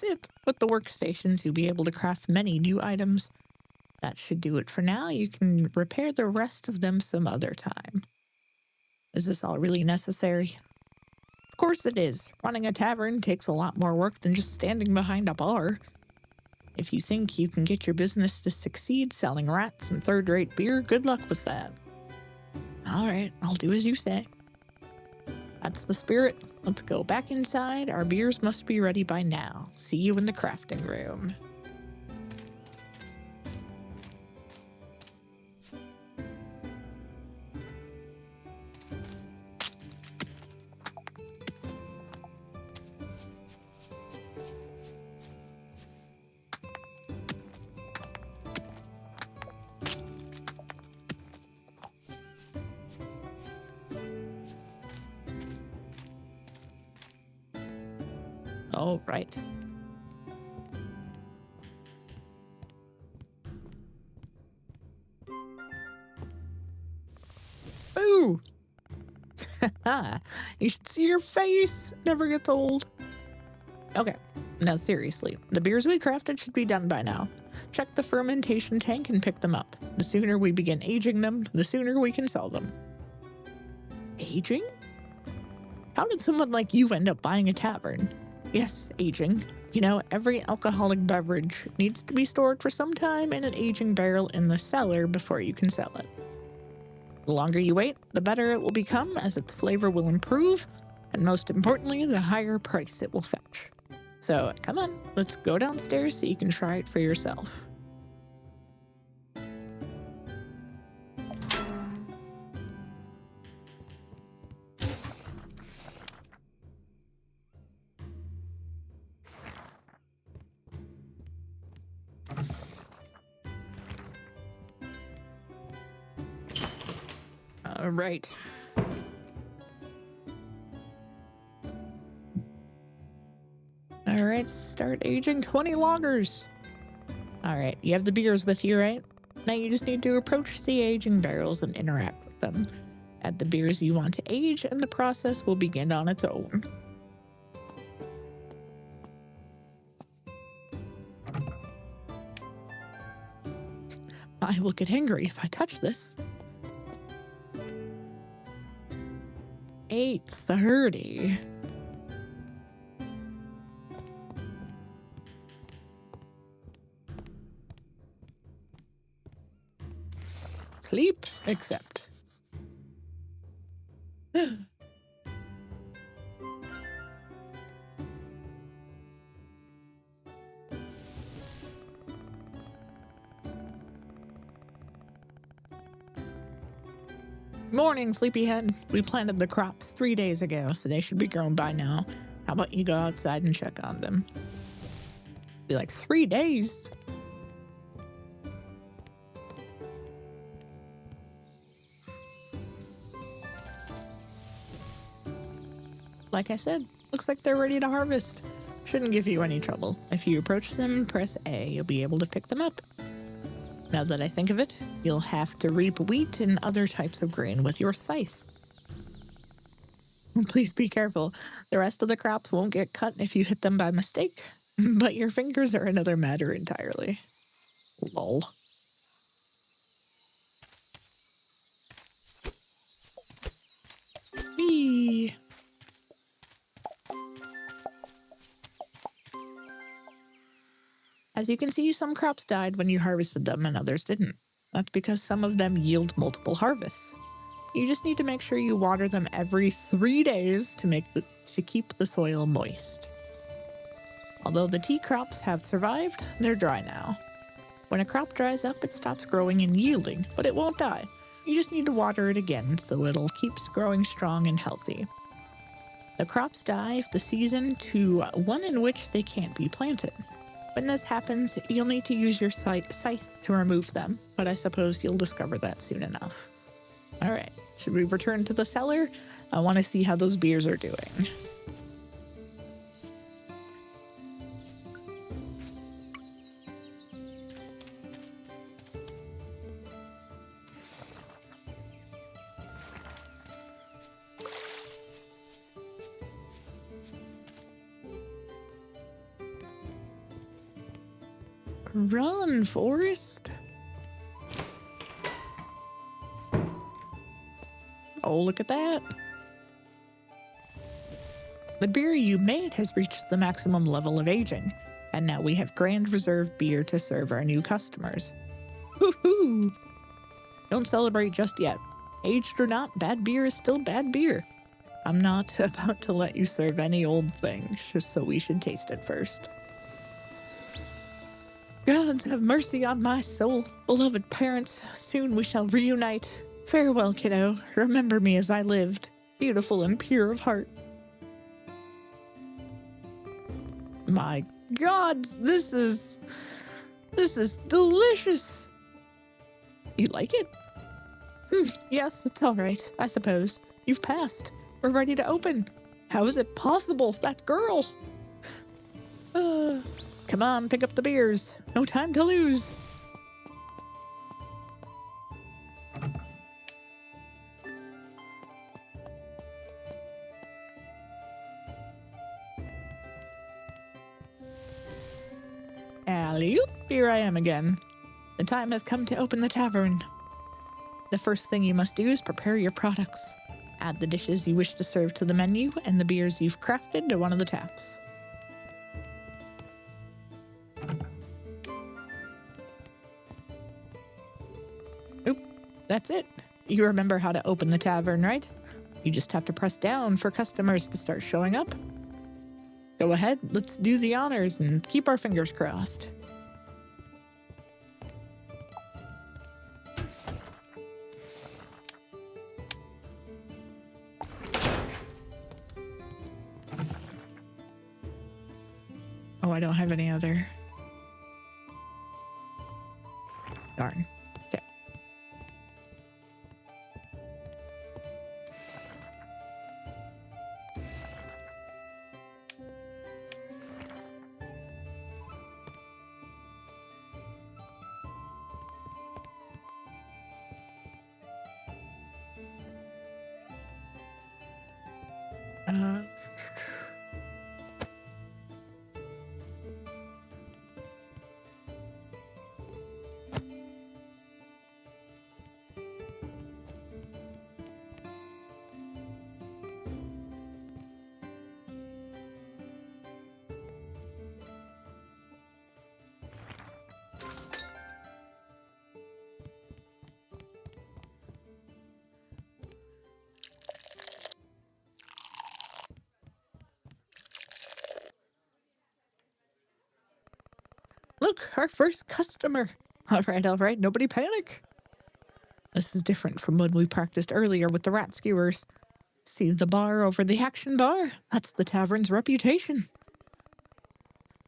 that's it. With the workstations, you'll be able to craft many new items. That should do it for now. You can repair the rest of them some other time. Is this all really necessary? Of course it is. Running a tavern takes a lot more work than just standing behind a bar. If you think you can get your business to succeed selling rats and third-rate beer, good luck with that. All right, I'll do as you say. That's the spirit. Let's go back inside. Our beers must be ready by now. See you in the crafting room. Oh, right. Ooh! You should see your face. Never gets old. Okay, now seriously, the beers we crafted should be done by now. Check the fermentation tank and pick them up. The sooner we begin aging them, the sooner we can sell them. Aging? How did someone like you end up buying a tavern? Yes, aging. You know, every alcoholic beverage needs to be stored for some time in an aging barrel in the cellar before you can sell it. The longer you wait, the better it will become, as its flavor will improve, and most importantly, the higher price it will fetch. So come on, let's go downstairs so you can try it for yourself. All right. All right, start aging 20 loggers. All right, you have the beers with you, right? Now you just need to approach the aging barrels and interact with them. Add the beers you want to age, and the process will begin on its own. I will get angry if I touch this. 8:30. Sleep, accept. Morning, sleepyhead. We planted the crops 3 days ago, so they should be grown by now. How about you go outside and check on them? Be like 3 days. Like I said, looks like they're ready to harvest. Shouldn't give you any trouble. If you approach them, press A, you'll be able to pick them up. Now that I think of it, you'll have to reap wheat and other types of grain with your scythe. Please be careful. The rest of the crops won't get cut if you hit them by mistake, but your fingers are another matter entirely. Lol. Whee! As you can see, some crops died when you harvested them and others didn't. That's because some of them yield multiple harvests. You just need to make sure you water them every 3 days to keep the soil moist. Although the tea crops have survived, they're dry now. When a crop dries up, it stops growing and yielding, but it won't die. You just need to water it again so it'll keep growing strong and healthy. The crops die the season to one in which they can't be planted. When this happens, you'll need to use your scythe to remove them, but I suppose you'll discover that soon enough. All right, should we return to the cellar? I want to see how those beers are doing. Run, Forrest. Oh, look at that. The beer you made has reached the maximum level of aging, and now we have Grand Reserve beer to serve our new customers. Woohoo! Don't celebrate just yet. Aged or not, bad beer is still bad beer. I'm not about to let you serve any old thing, just so we should taste it first. Gods have mercy on my soul. Beloved parents, soon we shall reunite. Farewell, kiddo. Remember me as I lived, beautiful and pure of heart. My gods, this is delicious. You like it? Yes, it's all right, I suppose. You've passed. We're ready to open. How is it possible? That girl! Come on, pick up the beers. No time to lose. Alley-oop, here I am again. The time has come to open the tavern. The first thing you must do is prepare your products. Add the dishes you wish to serve to the menu and the beers you've crafted to one of the taps. Oop, that's it. You remember how to open the tavern, right? You just have to press down for customers to start showing up. Go ahead, let's do the honors and keep our fingers crossed. Oh, I don't have any other. Darn. Okay. Look, our first customer. All right, nobody panic. This is different from when we practiced earlier with the rat skewers. See the bar over the action bar? That's the tavern's reputation.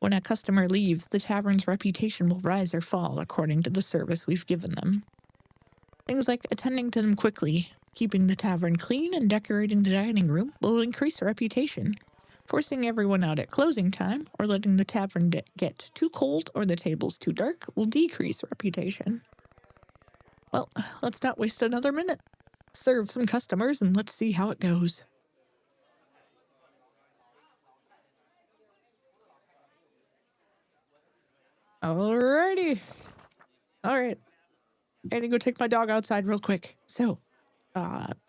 When a customer leaves, the tavern's reputation will rise or fall according to the service we've given them. Things like attending to them quickly, keeping the tavern clean, and decorating the dining room will increase reputation. Forcing everyone out at closing time, or letting the tavern get too cold or the tables too dark, will decrease reputation. Well, let's not waste another minute. Serve some customers and let's see how it goes. Alrighty. Alright. I gotta go take my dog outside real quick. So,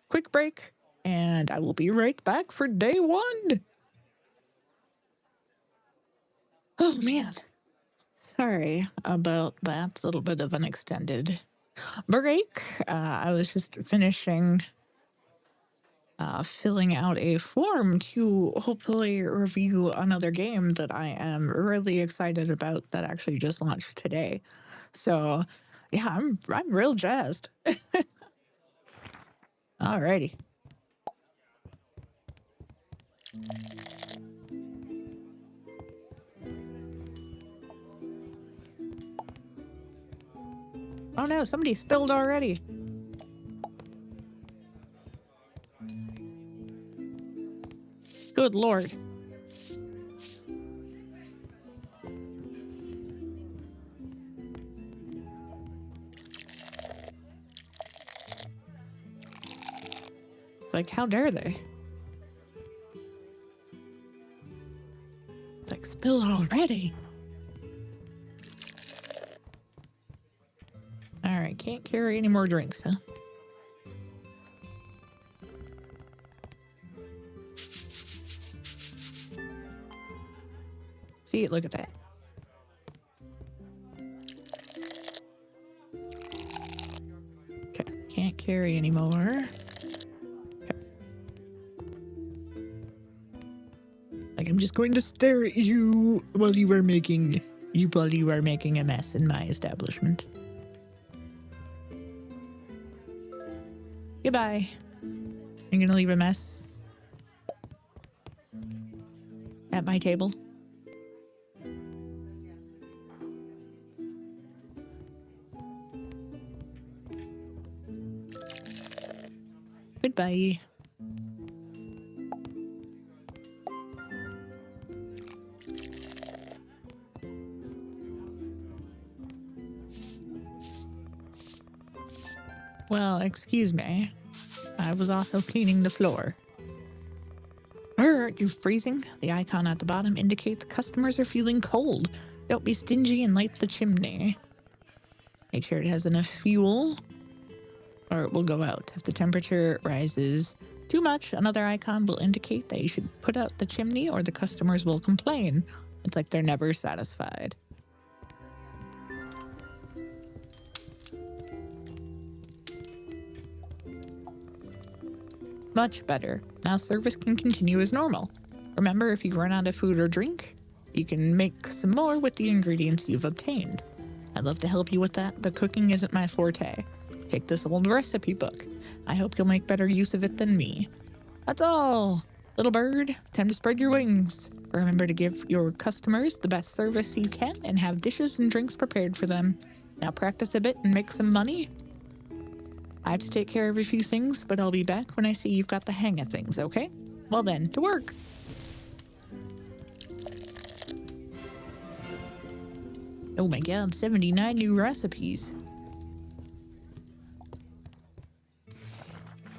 quick break, and I will be right back for day one. Oh, man. Sorry about that. A little bit of an extended break. I was just finishing filling out a form to hopefully review another game that I am really excited about that actually just launched today. So, yeah, I'm real jazzed. Alrighty. Oh no, somebody spilled already. Good Lord. It's like, how dare they? It's like, spill it already. I can't carry any more drinks, huh? See, look at that. Okay, can't carry anymore. Okay. Like, I'm just going to stare at you while you are making a mess in my establishment. Goodbye. You're gonna leave a mess at my table? Goodbye. Well, excuse me. I was also cleaning the floor. Aren't you freezing? The icon at the bottom indicates customers are feeling cold. Don't be stingy and light the chimney. Make sure it has enough fuel, or it will go out. If the temperature rises too much, another icon will indicate that you should put out the chimney or the customers will complain. It's like they're never satisfied. Much better. Now service can continue as normal. Remember, if you run out of food or drink, you can make some more with the ingredients you've obtained. I'd love to help you with that, but cooking isn't my forte. Take this old recipe book. I hope you'll make better use of it than me. That's all. Little bird, time to spread your wings. Remember to give your customers the best service you can and have dishes and drinks prepared for them. Now practice a bit and make some money. I have to take care of a few things, but I'll be back when I see you've got the hang of things, okay? Well then, to work. Oh my god, 79 new recipes.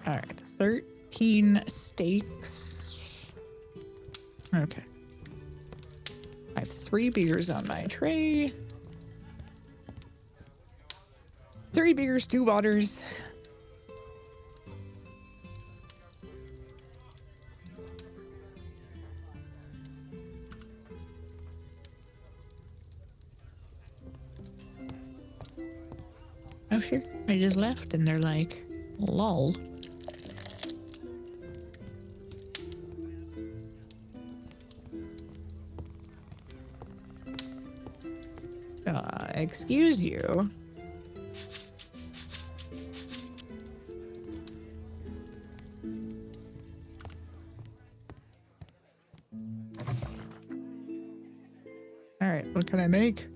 Alright, 13 steaks. Okay. I have 3 beers on my tray. 3 beers, 2 waters. Oh, sure. I just left and they're like, lol. Excuse you. All right, what can I make?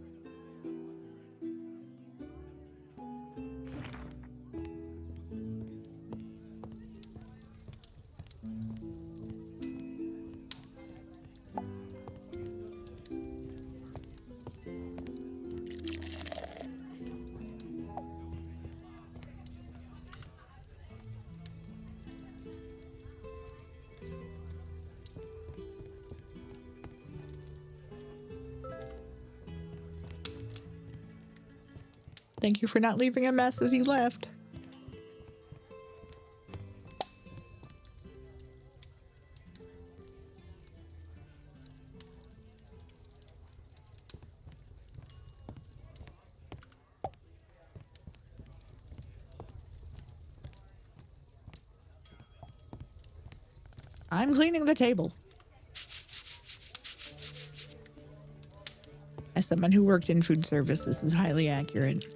Thank you for not leaving a mess as you left. I'm cleaning the table. As someone who worked in food service, this is highly accurate.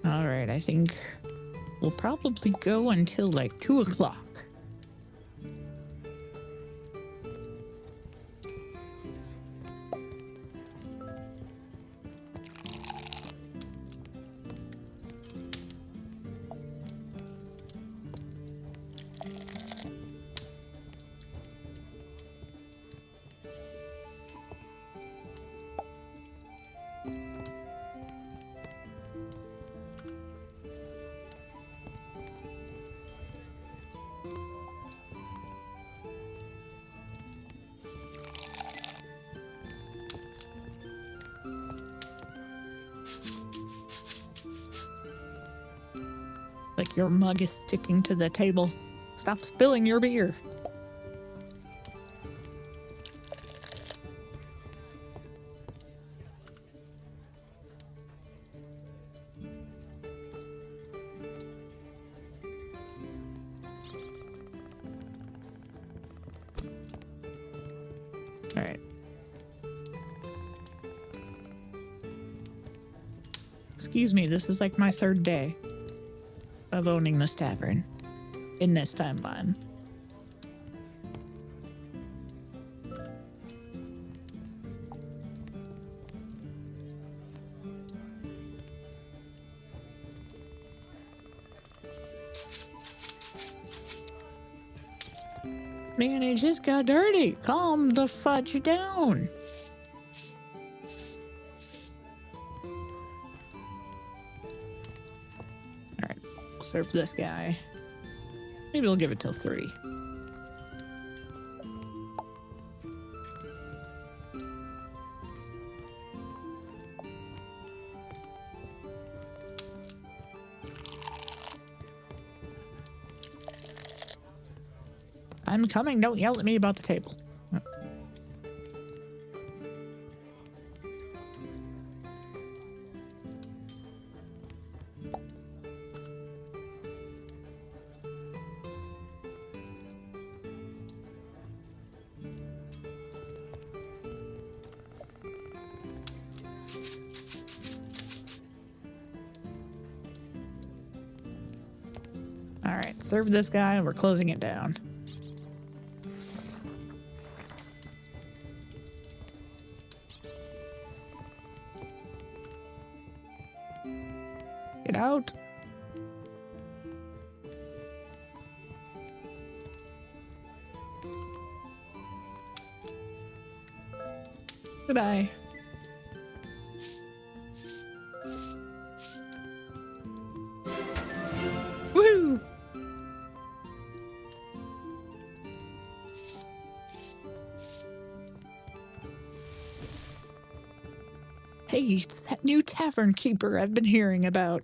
All right, I think we'll probably go until like 2 o'clock. Like your mug is sticking to the table. Stop spilling your beer. All right. Excuse me, this is like my third day of owning this tavern in this timeline. Man, it just got dirty. Calm the fudge down. Alright, we'll serve this guy. Maybe we'll give it till 3. I'm coming. Don't yell at me about the table. All right, serve this guy and we're closing it down. Get out. Goodbye. Woo! Hey, it's that new tavern keeper I've been hearing about.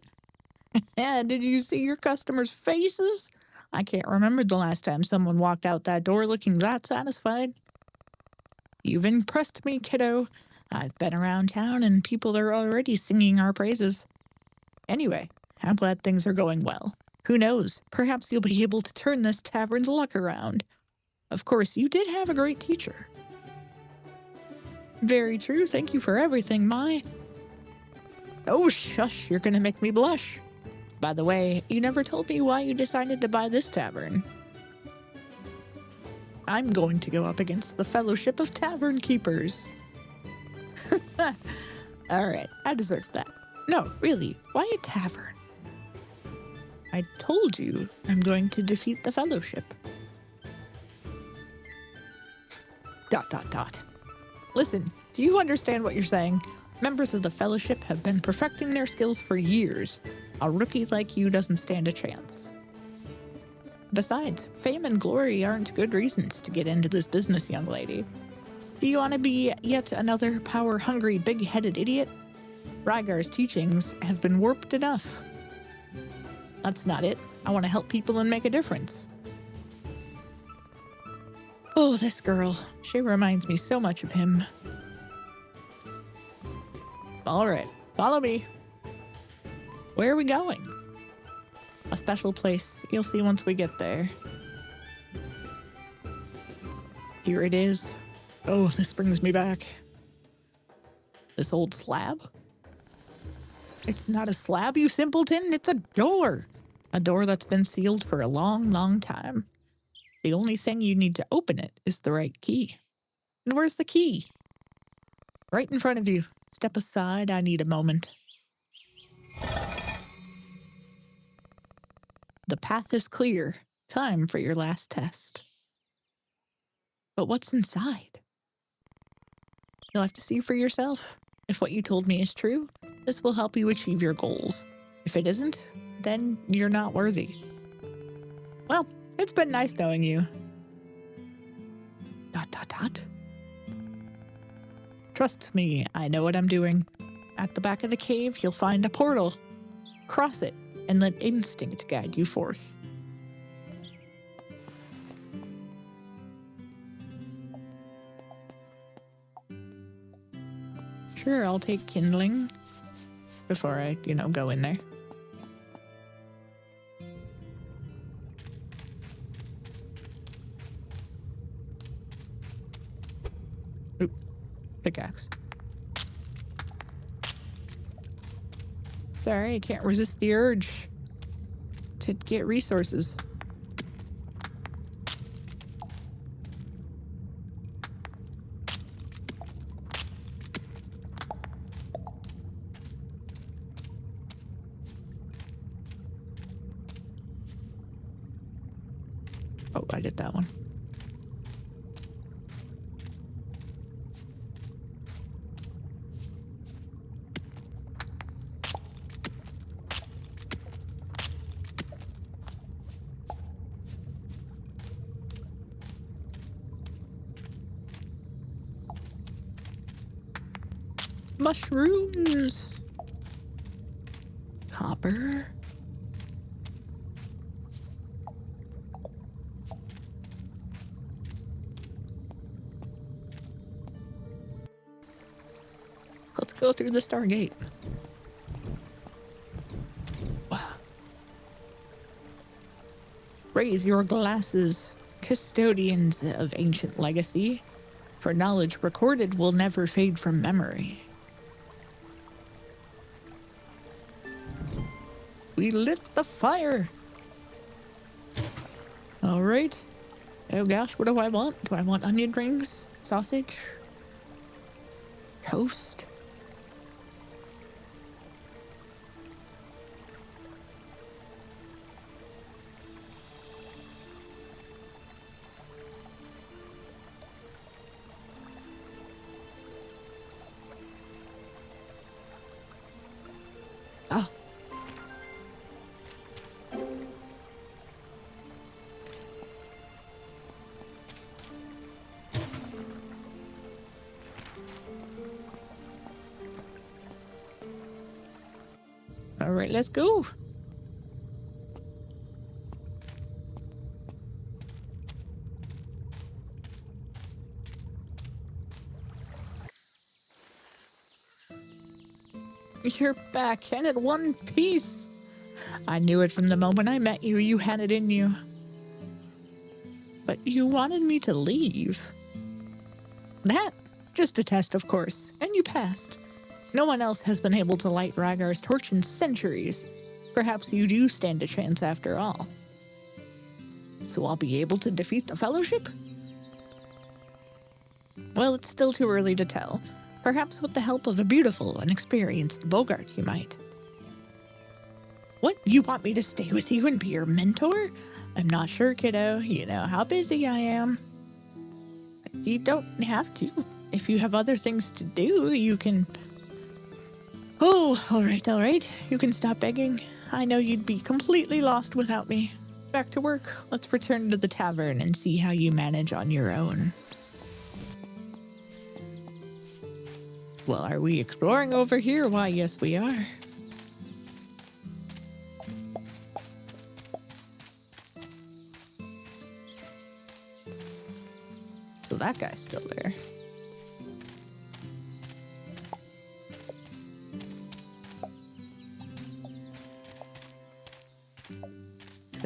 Yeah, did you see your customers' faces? I can't remember the last time someone walked out that door looking that satisfied. You've impressed me, kiddo. I've been around town and people are already singing our praises. Anyway, I'm glad things are going well. Who knows? Perhaps you'll be able to turn this tavern's luck around. Of course, you did have a great teacher. Very true. Thank you for everything, Mai. Oh, shush. You're gonna make me blush. By the way, you never told me why you decided to buy this tavern. I'm going to go up against the Fellowship of Tavern Keepers. Alright, I deserve that. No, really, why a tavern? I told you I'm going to defeat the Fellowship. ... Listen, do you understand what you're saying? Members of the Fellowship have been perfecting their skills for years. A rookie like you doesn't stand a chance. Besides, fame and glory aren't good reasons to get into this business, young lady. Do you want to be yet another power-hungry, big-headed idiot? Rygar's teachings have been warped enough. That's not it. I want to help people and make a difference. Oh, this girl. She reminds me so much of him. All right, follow me. Where are we going? A special place. You'll see once we get there. Here it is. Oh, this brings me back. This old slab? It's not a slab, you simpleton. It's a door. A door that's been sealed for a long, long time. The only thing you need to open it is the right key. And where's the key? Right in front of you. Step aside. I need a moment. The path is clear. Time for your last test. But what's inside? You'll have to see for yourself. If what you told me is true, this will help you achieve your goals. If it isn't, then you're not worthy. Well, it's been nice knowing you. ... Trust me, I know what I'm doing. At the back of the cave, you'll find a portal. Cross it, and let instinct guide you forth. Sure, I'll take kindling before I, go in there. Oop, pickaxe. Sorry, I can't resist the urge to get resources. Oh, I did that one. Mushrooms. Copper. Let's go through the Stargate. Wow. Raise your glasses, custodians of ancient legacy, for knowledge recorded will never fade from memory. We lit the fire. All right. Oh gosh, what do I want? Do I want onion rings? Sausage? Toast? Ah. All right, let's go. You're back and in one piece. I knew it from the moment I met you. You had it in you. But you wanted me to leave. That, just a test, of course, and you passed. No one else has been able to light Rygar's torch in centuries. Perhaps you do stand a chance after all. So I'll be able to defeat the Fellowship? Well, it's still too early to tell. Perhaps with the help of a beautiful and experienced Bogart, you might. What, you want me to stay with you and be your mentor? I'm not sure, kiddo. You know how busy I am. You don't have to. If you have other things to do, you can... Oh, all right. You can stop begging. I know you'd be completely lost without me. Back to work. Let's return to the tavern and see how you manage on your own. Well, are we exploring over here? Why, yes, we are. So that guy's still there.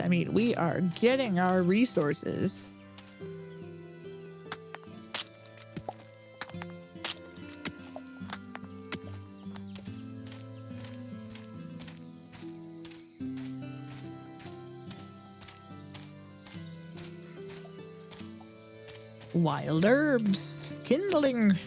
I mean, we are getting our resources. Wild herbs, kindling.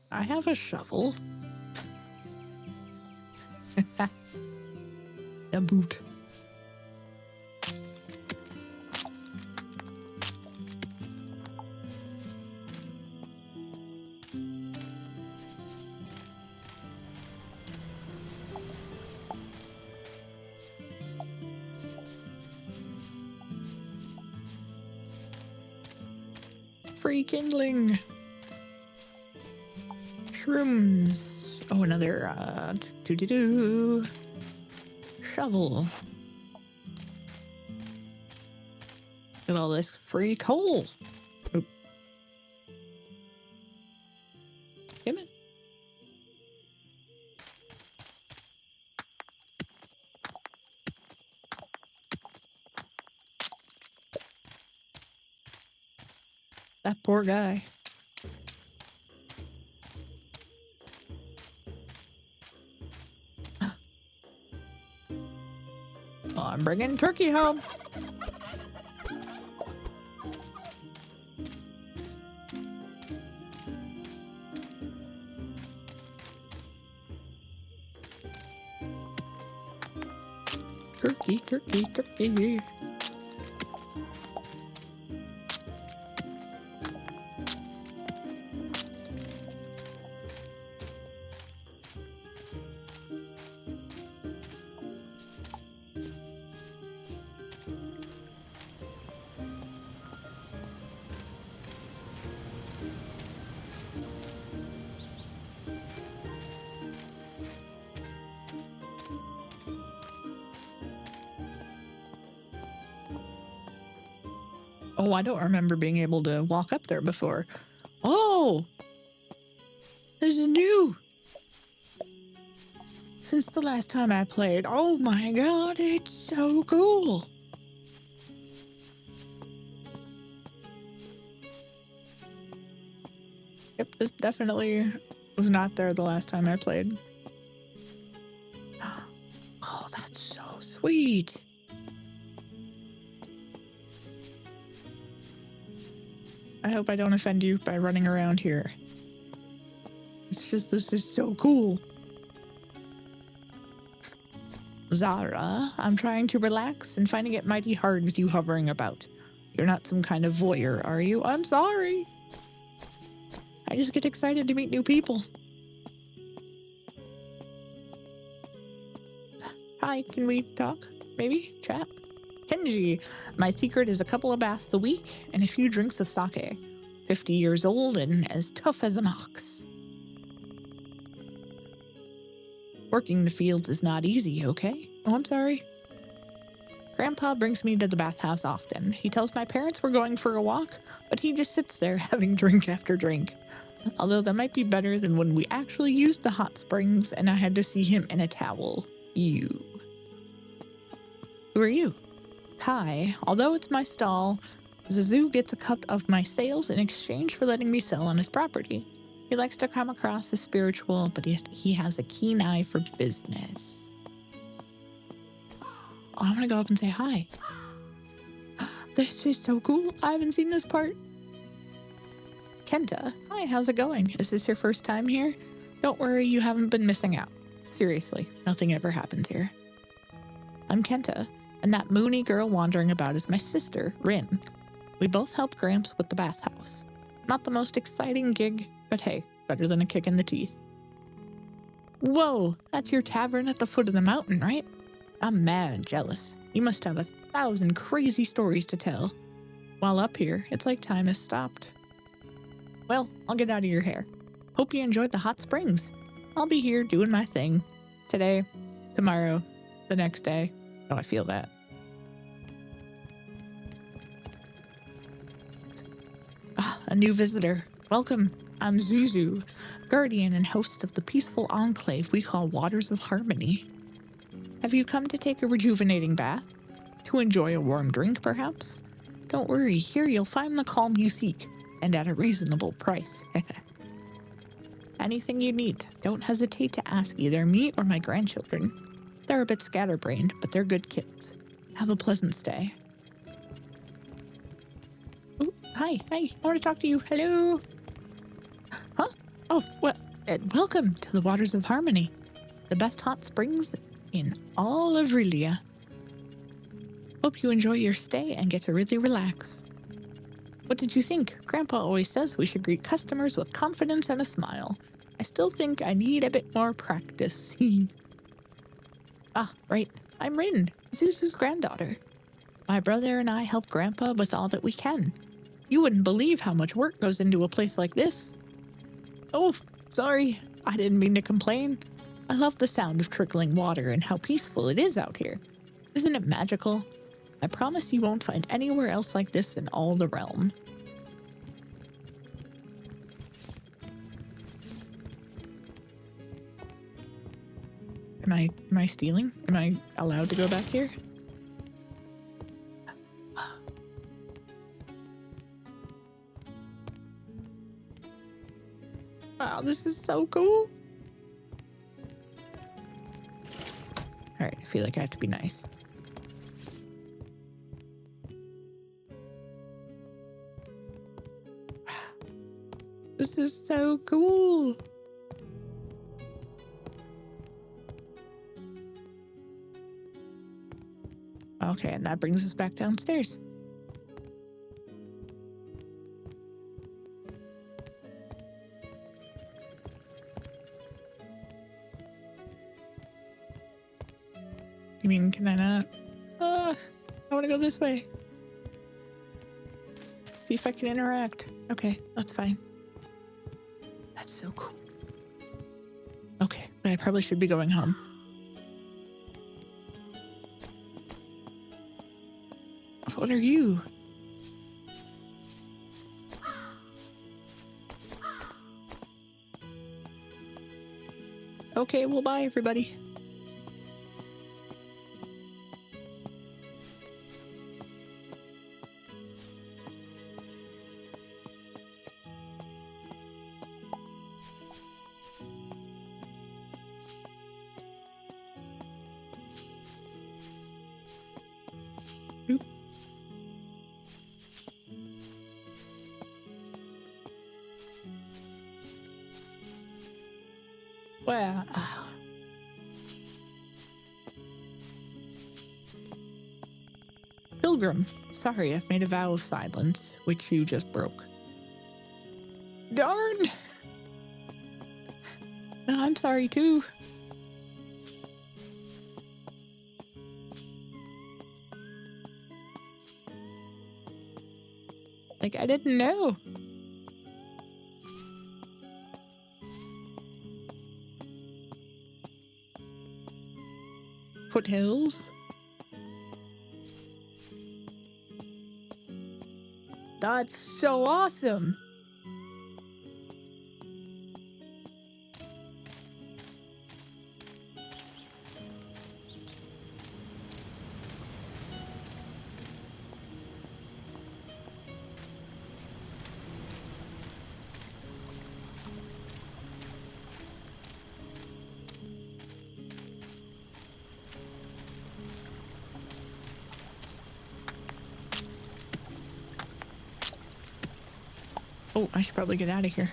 I have a shovel. A boot. Free kindling. Shrooms. Oh, another, shovel. Look at all this free coal. Oop. Come in. That poor guy. Oh, I'm bringing turkey home. Turkey, turkey, turkey. Oh, I don't remember being able to walk up there before. Oh, this is new. Since the last time I played. Oh my god, it's so cool. Yep, this definitely was not there the last time I played. Oh, that's so sweet. I hope I don't offend you by running around here. It's just, this is so cool. Zara, I'm trying to relax and finding it mighty hard with you hovering about. You're not some kind of voyeur, are you? I'm sorry. I just get excited to meet new people. Hi, can we talk? Maybe? Chat? Kenji, my secret is a couple of baths a week and a few drinks of sake. 50 years old and as tough as an ox. Working the fields is not easy, okay? Oh, I'm sorry. Grandpa brings me to the bathhouse often. He tells my parents we're going for a walk, but he just sits there having drink after drink. Although that might be better than when we actually used the hot springs and I had to see him in a towel. Ew. Who are you? Hi. Although it's my stall, Zazu gets a cut of my sales in exchange for letting me sell on his property. He likes to come across as spiritual, but he has a keen eye for business. Oh, I'm gonna go up and say hi. This is so cool. I haven't seen this part. Kenta, hi, how's it going? Is this your first time here? Don't worry, you haven't been missing out. Seriously, nothing ever happens here. I'm Kenta, and that moony girl wandering about is my sister, Rin. We both help Gramps with the bathhouse. Not the most exciting gig, but hey, better than a kick in the teeth. Whoa, that's your tavern at the foot of the mountain, right? I'm mad jealous. You must have 1,000 crazy stories to tell. While up here, it's like time has stopped. Well, I'll get out of your hair. Hope you enjoyed the hot springs. I'll be here doing my thing. Today, tomorrow, the next day. Oh, I feel that. Ah, a new visitor. Welcome. I'm Zuzu, guardian and host of the peaceful enclave we call Waters of Harmony. Have you come to take a rejuvenating bath? To enjoy a warm drink, perhaps? Don't worry, here you'll find the calm you seek, and at a reasonable price. Anything you need, don't hesitate to ask either me or my grandchildren. They're a bit scatterbrained, but they're good kids. Have a pleasant stay. Ooh, hi, I want to talk to you. Hello? Huh? Oh, well, welcome to the Waters of Harmony, the best hot springs in all of Rilia. Hope you enjoy your stay and get to really relax. What did you think? Grandpa always says we should greet customers with confidence and a smile. I still think I need a bit more practice. Ah, right. I'm Rin, Zeus's granddaughter. My brother and I help Grandpa with all that we can. You wouldn't believe how much work goes into a place like this. Oh, sorry. I didn't mean to complain. I love the sound of trickling water and how peaceful it is out here. Isn't it magical? I promise you won't find anywhere else like this in all the realm. Am I stealing? Am I allowed to go back here? Wow, this is so cool. Alright, I feel like I have to be nice. This is so cool. Okay, and that brings us back downstairs. You mean, can I not? I want to go this way. See if I can interact. Okay, that's fine. That's so cool. Okay, but I probably should be going home. What are you? Okay, well, bye, everybody. Oop. Wow. Pilgrim, sorry, I've made a vow of silence, which you just broke. Darn! I'm sorry too. Like, I didn't know. Foothills. That's so awesome. Oh, I should probably get out of here.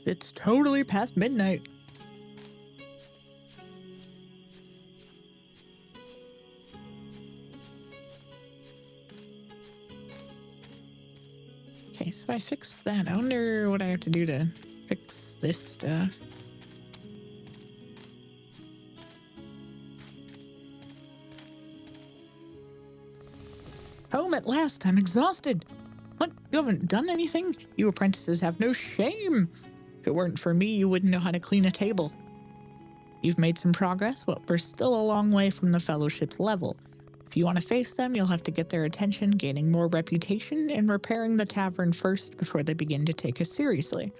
It's totally past midnight. Okay, so I fixed that. I wonder what I have to do to fix this stuff. Home at last. I'm exhausted. What? You haven't done anything? You apprentices have no shame. If it weren't for me, you wouldn't know how to clean a table. You've made some progress, but we're still a long way from the Fellowship's level. If you want to face them, you'll have to get their attention, gaining more reputation, and repairing the tavern first before they begin to take us seriously.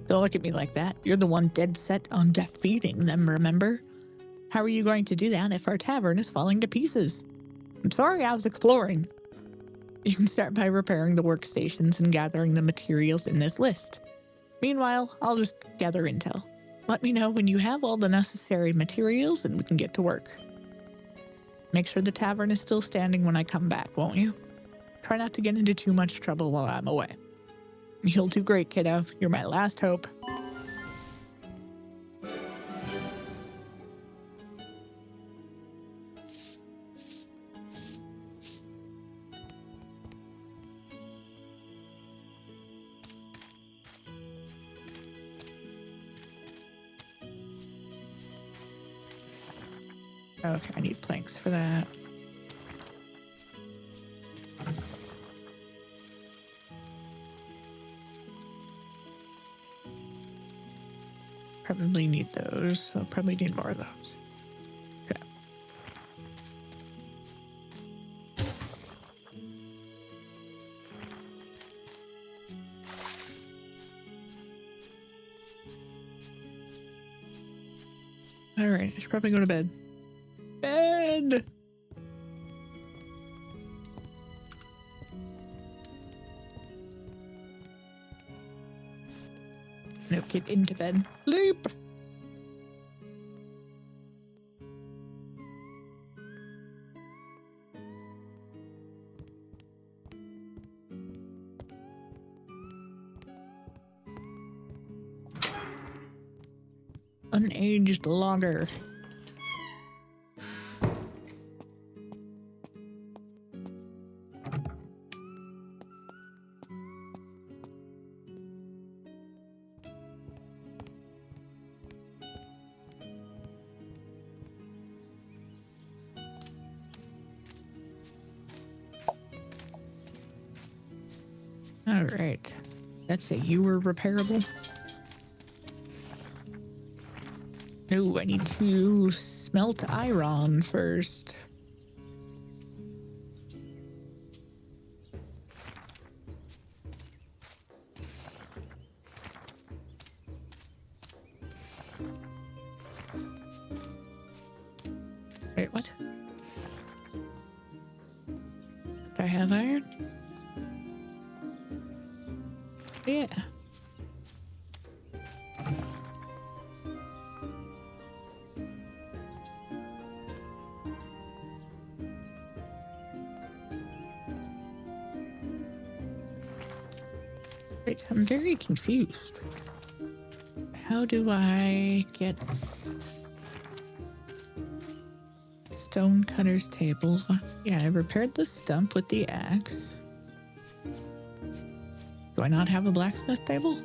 Don't look at me like that. You're the one dead set on defeating them, remember? How are you going to do that if our tavern is falling to pieces? I'm sorry, I was exploring. You can start by repairing the workstations and gathering the materials in this list. Meanwhile, I'll just gather intel. Let me know when you have all the necessary materials and we can get to work. Make sure the tavern is still standing when I come back, won't you? Try not to get into too much trouble while I'm away. You'll do great, kiddo. You're my last hope. Okay, I need planks for that. Probably need those. I'll probably need more of those. Okay. All right, I should probably go to bed. Bed! No, get into bed. Sleep! Unaged logger. All right. That's it. You were repairable. No, I need to smelt iron first. Wait, what? Do I have iron? Yeah. Wait, I'm very confused. How do I get stone cutter's tables? Yeah, I repaired the stump with the axe. Do I not have a blacksmith table?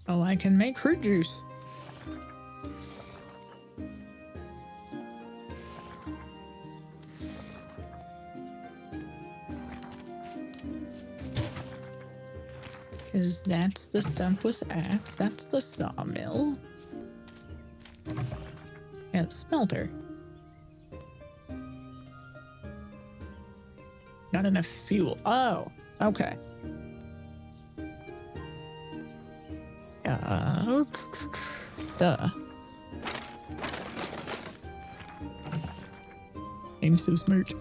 Oh, I can make fruit juice. Because that's the stump with axe. That's the sawmill. Yeah, the smelter. Not enough fuel. Oh, okay. Duh. I'm so smart.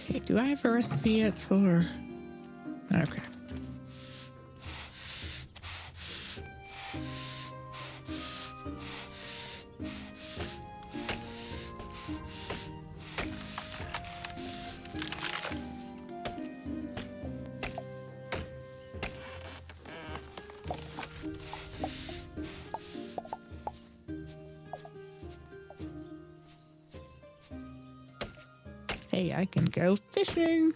Okay, do I have a recipe yet for... Okay. Hey, I can go fishing.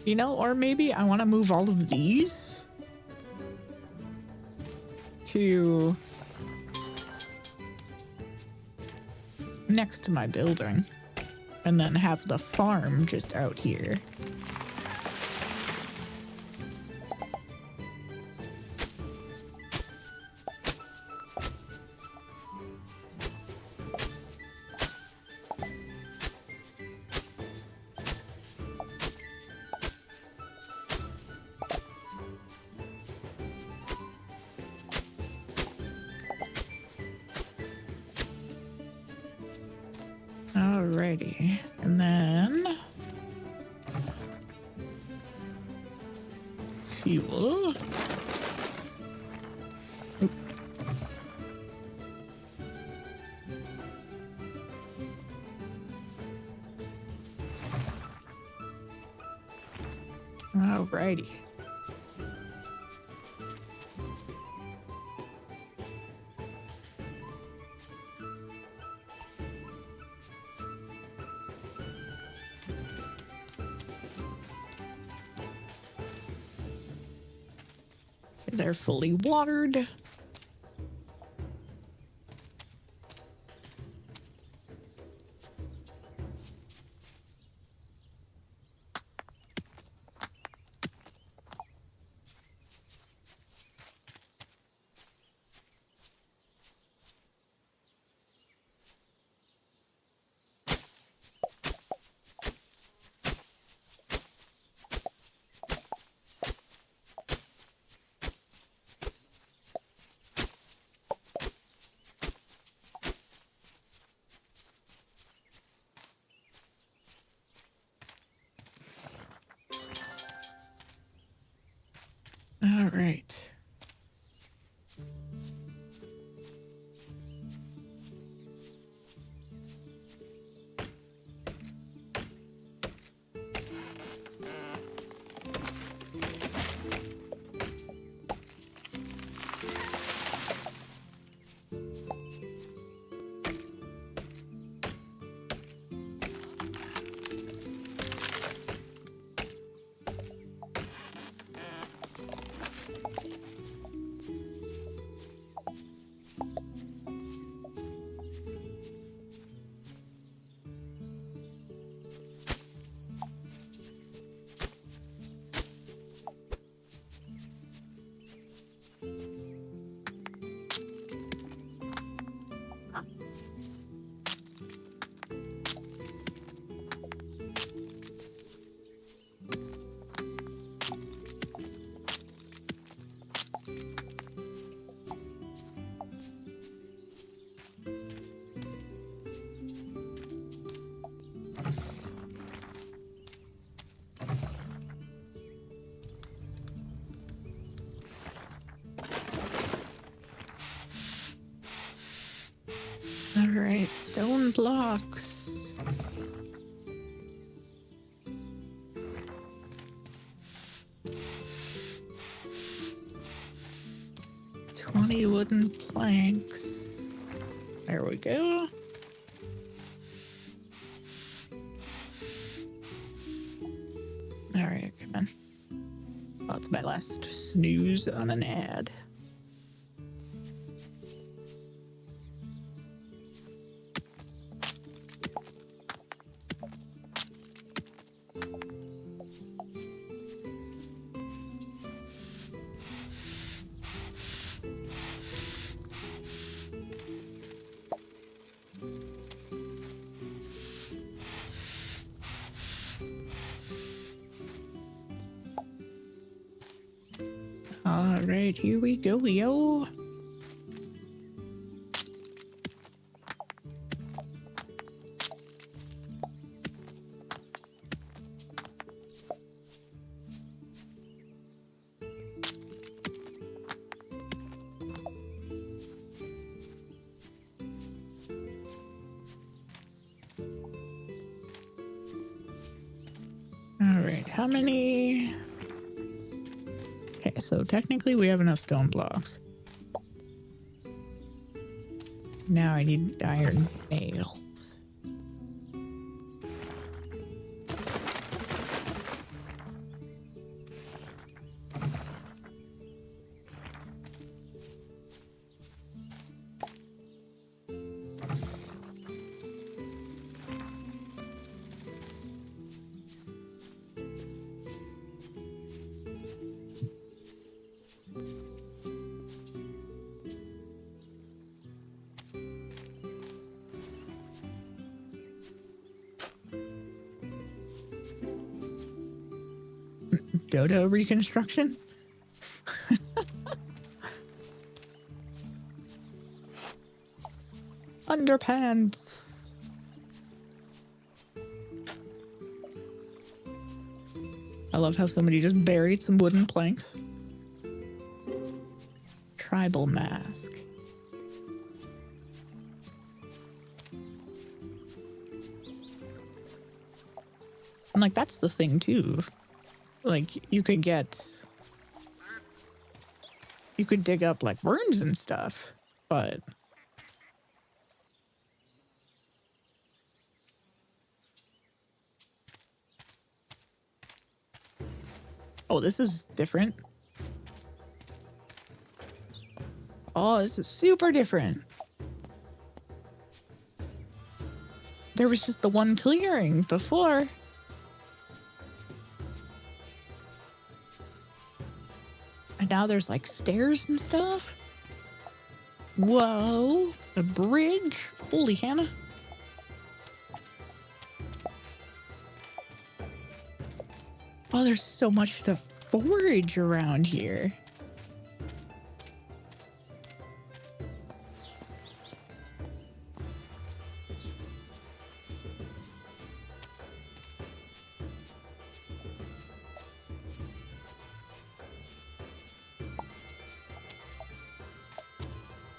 You know, or maybe I want to move all of these to next to my building and then have the farm just out here. Alrighty, and then fuel. Oop. Alrighty. They're fully watered. All right. All right, stone blocks. $20 wooden planks. There we go. All right, come on. Oh, it's my last snooze on an ad. All right, here we go, yo. All right, how many? Okay, so technically we have enough stone blocks. Now I need iron nails. Dodo reconstruction. Underpants. I love how somebody just buried some wooden planks. Tribal mask. And like, that's the thing too. Like, you could dig up like worms and stuff, but oh, this is different. Oh, this is super different. There was just the one clearing before. And now there's like stairs and stuff. Whoa, a bridge. Holy Hannah. Oh, there's so much to forage around here.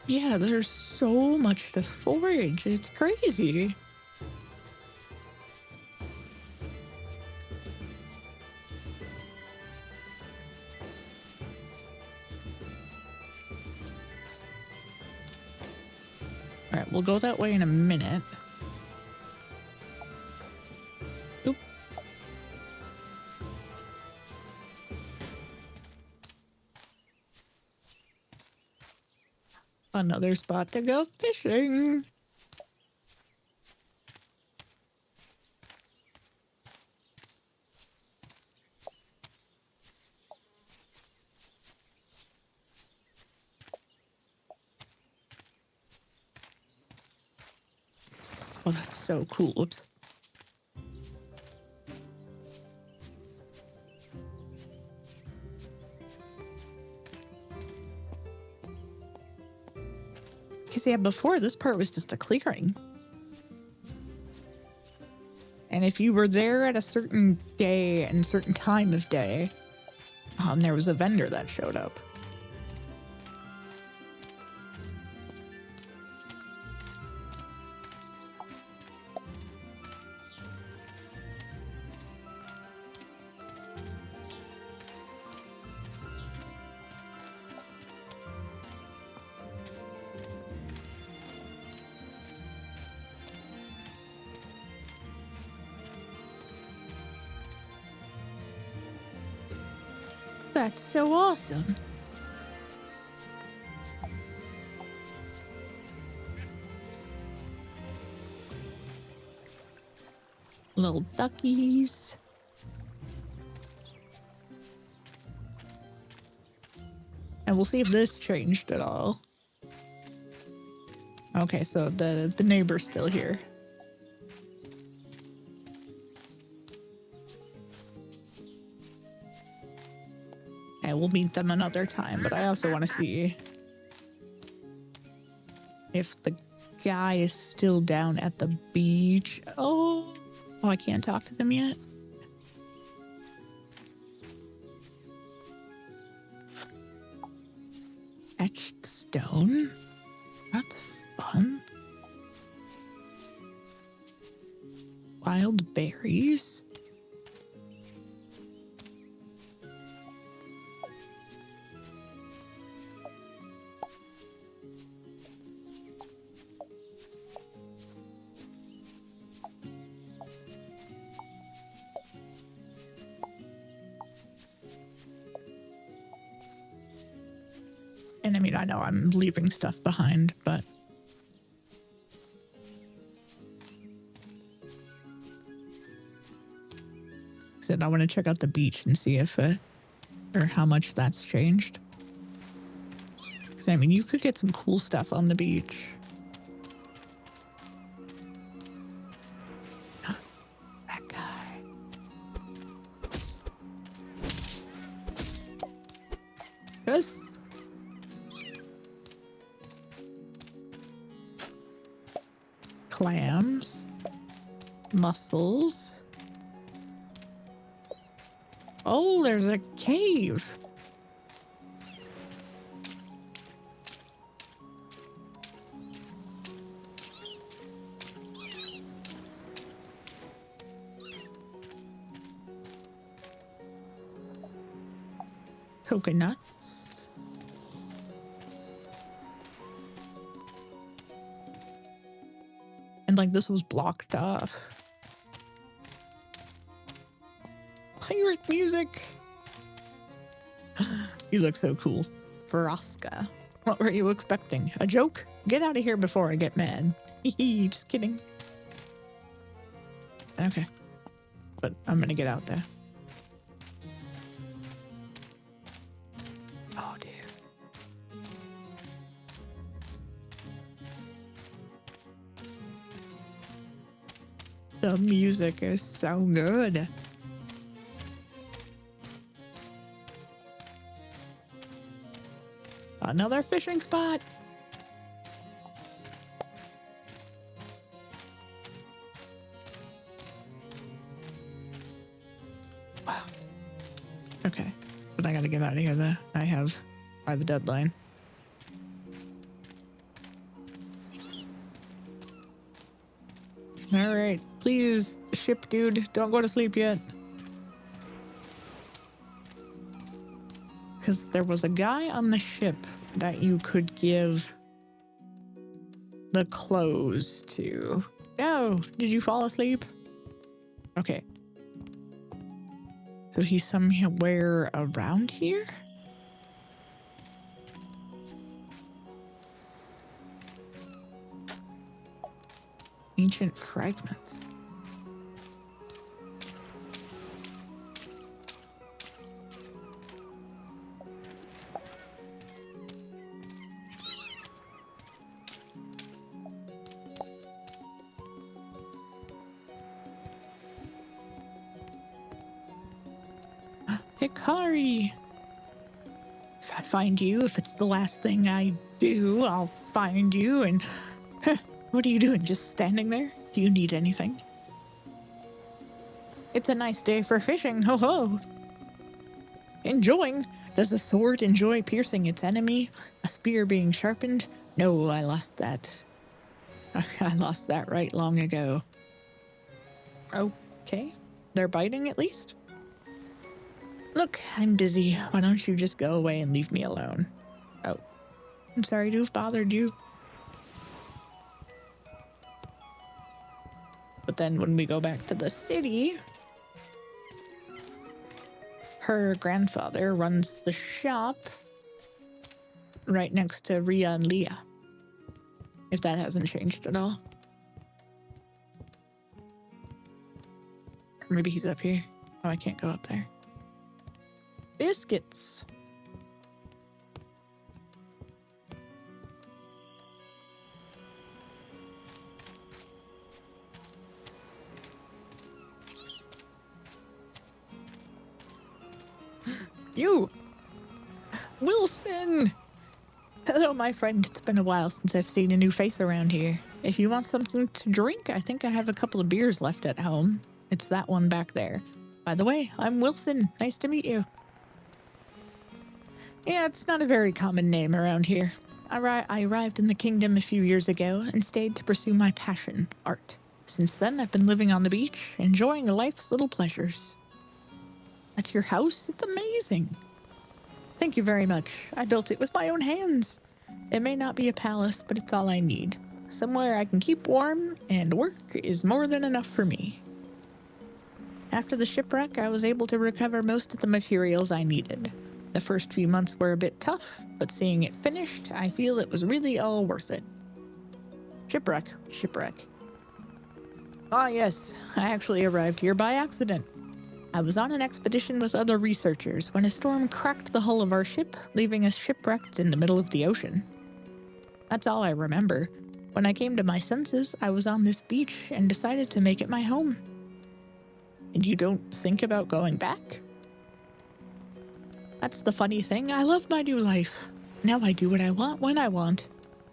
Yeah, there's so much to forage. It's crazy. All right, we'll go that way in a minute. Oop. Another spot to go fishing. Oh, that's so cool. Oops. Because, yeah, before this part was just a clearing. And if you were there at a certain day and certain time of day, there was a vendor that showed up. That's so awesome. Little duckies. And we'll see if this changed at all. Okay, so the neighbor's still here. Okay, we'll meet them another time, but I also want to see if the guy is still down at the beach. Oh, I can't talk to them yet. Etched stone? That's fun. Wild berries? And I mean, I know I'm leaving stuff behind, but I want to check out the beach and see if or how much that's changed. Because I mean, you could get some cool stuff on the beach. That guy. Yes. Clams. Mussels. Oh, there's a cave. Coconuts. And like this was blocked off. Pirate music. You look so cool. Vraska. What were you expecting? A joke? Get out of here before I get mad. Just kidding. Okay. But I'm gonna get out there. Oh, dear. The music is so good. Another fishing spot. Wow. Okay. But I gotta get out of here though. I have a deadline. All right. Please, ship dude, don't go to sleep yet. Because there was a guy on the ship that you could give the clothes to. Oh, did you fall asleep? Okay. So he's somewhere around here? Ancient fragments. Hikari! If I find you, if it's the last thing I do, I'll find you and... What are you doing? Just standing there? Do you need anything? It's a nice day for fishing, ho ho! Enjoying? Does the sword enjoy piercing its enemy? A spear being sharpened? No, I lost that. I lost that right long ago. Okay. They're biting at least? Look, I'm busy. Why don't you just go away and leave me alone? Oh, I'm sorry to have bothered you. But then when we go back to the city, her grandfather runs the shop right next to Ria and Leah. If that hasn't changed at all. Or maybe he's up here. Oh, I can't go up there. Biscuits. You! Wilson! Hello, my friend. It's been a while since I've seen a new face around here. If you want something to drink, I think I have a couple of beers left at home. It's that one back there. By the way, I'm Wilson. Nice to meet you. Yeah, it's not a very common name around here. I arrived in the kingdom a few years ago and stayed to pursue my passion, art. Since then, I've been living on the beach, enjoying life's little pleasures. That's your house? It's amazing. Thank you very much. I built it with my own hands. It may not be a palace, but it's all I need. Somewhere I can keep warm, and work is more than enough for me. After the shipwreck, I was able to recover most of the materials I needed. The first few months were a bit tough, but seeing it finished, I feel it was really all worth it. Shipwreck. Ah yes, I actually arrived here by accident. I was on an expedition with other researchers when a storm cracked the hull of our ship, leaving us shipwrecked in the middle of the ocean. That's all I remember. When I came to my senses, I was on this beach and decided to make it my home. And you don't think about going back? That's the funny thing. I love my new life. Now I do what I want when I want.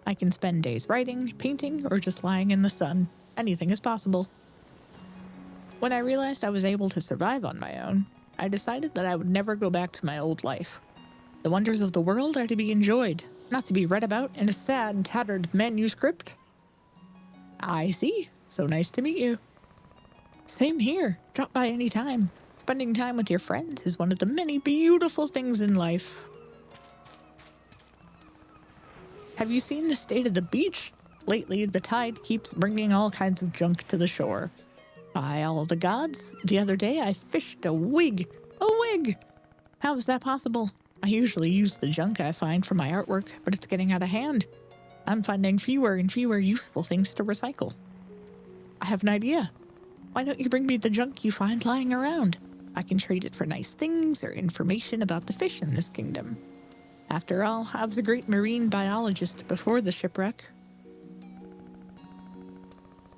I can spend days writing, painting, or just lying in the sun. Anything is possible. When I realized I was able to survive on my own, I decided that I would never go back to my old life. The wonders of the world are to be enjoyed, not to be read about in a sad, tattered manuscript. I see. So nice to meet you. Same here. Drop by any time. Spending time with your friends is one of the many beautiful things in life. Have you seen the state of the beach? Lately, the tide keeps bringing all kinds of junk to the shore. By all the gods, the other day I fished a wig. A wig! How is that possible? I usually use the junk I find for my artwork, but it's getting out of hand. I'm finding fewer and fewer useful things to recycle. I have an idea. Why don't you bring me the junk you find lying around? I can trade it for nice things or information about the fish in this kingdom. After all, I was a great marine biologist before the shipwreck.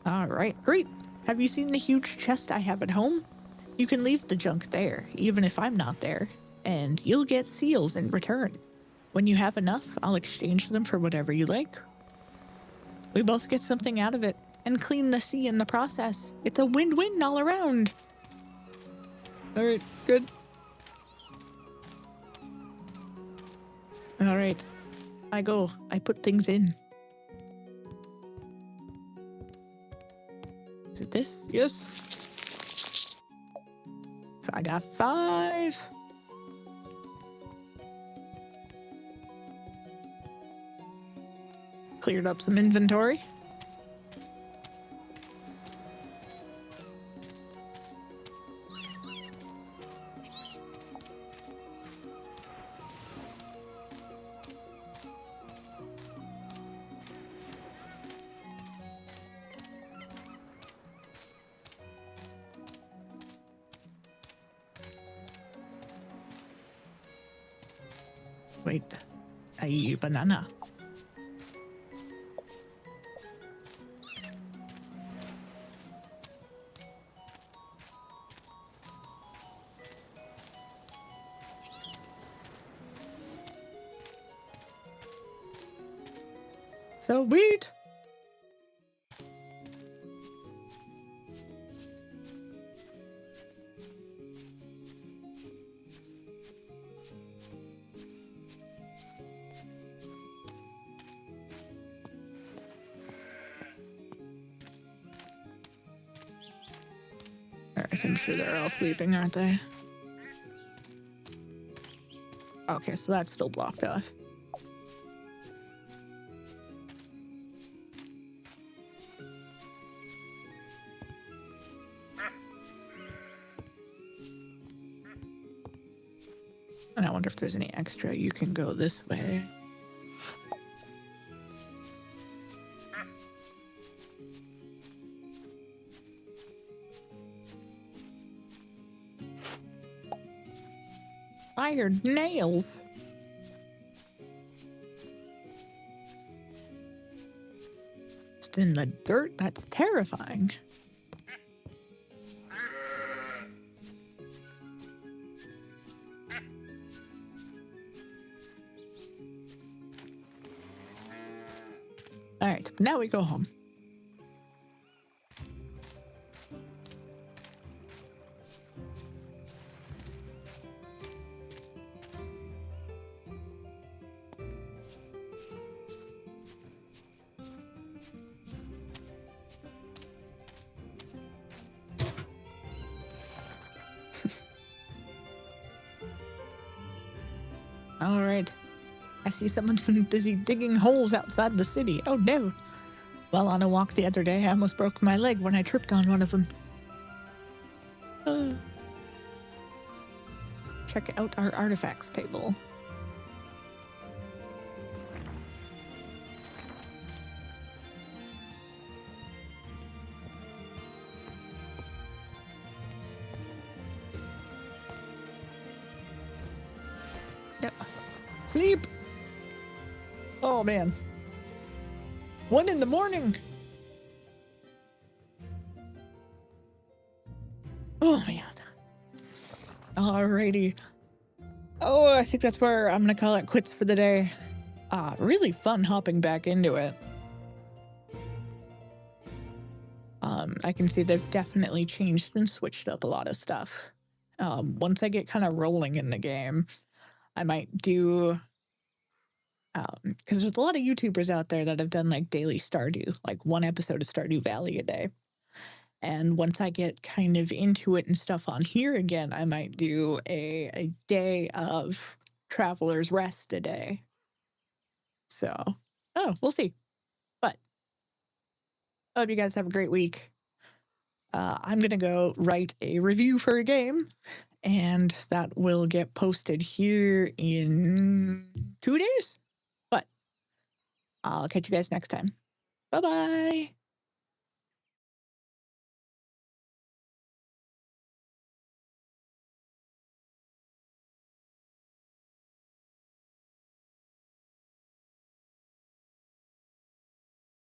Alright, great. Have you seen the huge chest I have at home? You can leave the junk there, even if I'm not there, and you'll get seals in return. When you have enough, I'll exchange them for whatever you like. We both get something out of it, and clean the sea in the process. It's a win-win all around. Alright, good. Alright, I go. I put things in. Is it this? Yes. I got 5. Cleared up some inventory. Wait, a banana. Sweet. Alright, I'm sure they're all sleeping, aren't they? Okay, so that's still blocked off. And I wonder if there's any extra. You can go this way. Iron nails. Just in the dirt? That's terrifying. Alright, now we go home. Alright. I see someone's been busy digging holes outside the city. Oh no. Well, on a walk the other day, I almost broke my leg when I tripped on one of them. Check out our artifacts table. Yep. Sleep! Oh man. 1 in the morning! Oh man. Alrighty. Oh, I think that's where I'm gonna call it quits for the day. Really fun hopping back into it. I can see they've definitely changed and switched up a lot of stuff. Once I get kind of rolling in the game, I might do because there's a lot of YouTubers out there that have done like daily Stardew, like one episode of Stardew Valley a day. And once I get kind of into it and stuff on here again, I might do a day of Traveler's Rest a day. So, oh, we'll see. But I hope you guys have a great week. I'm going to go write a review for a game, and that will get posted here in 2 days. But I'll catch you guys next time. Bye bye.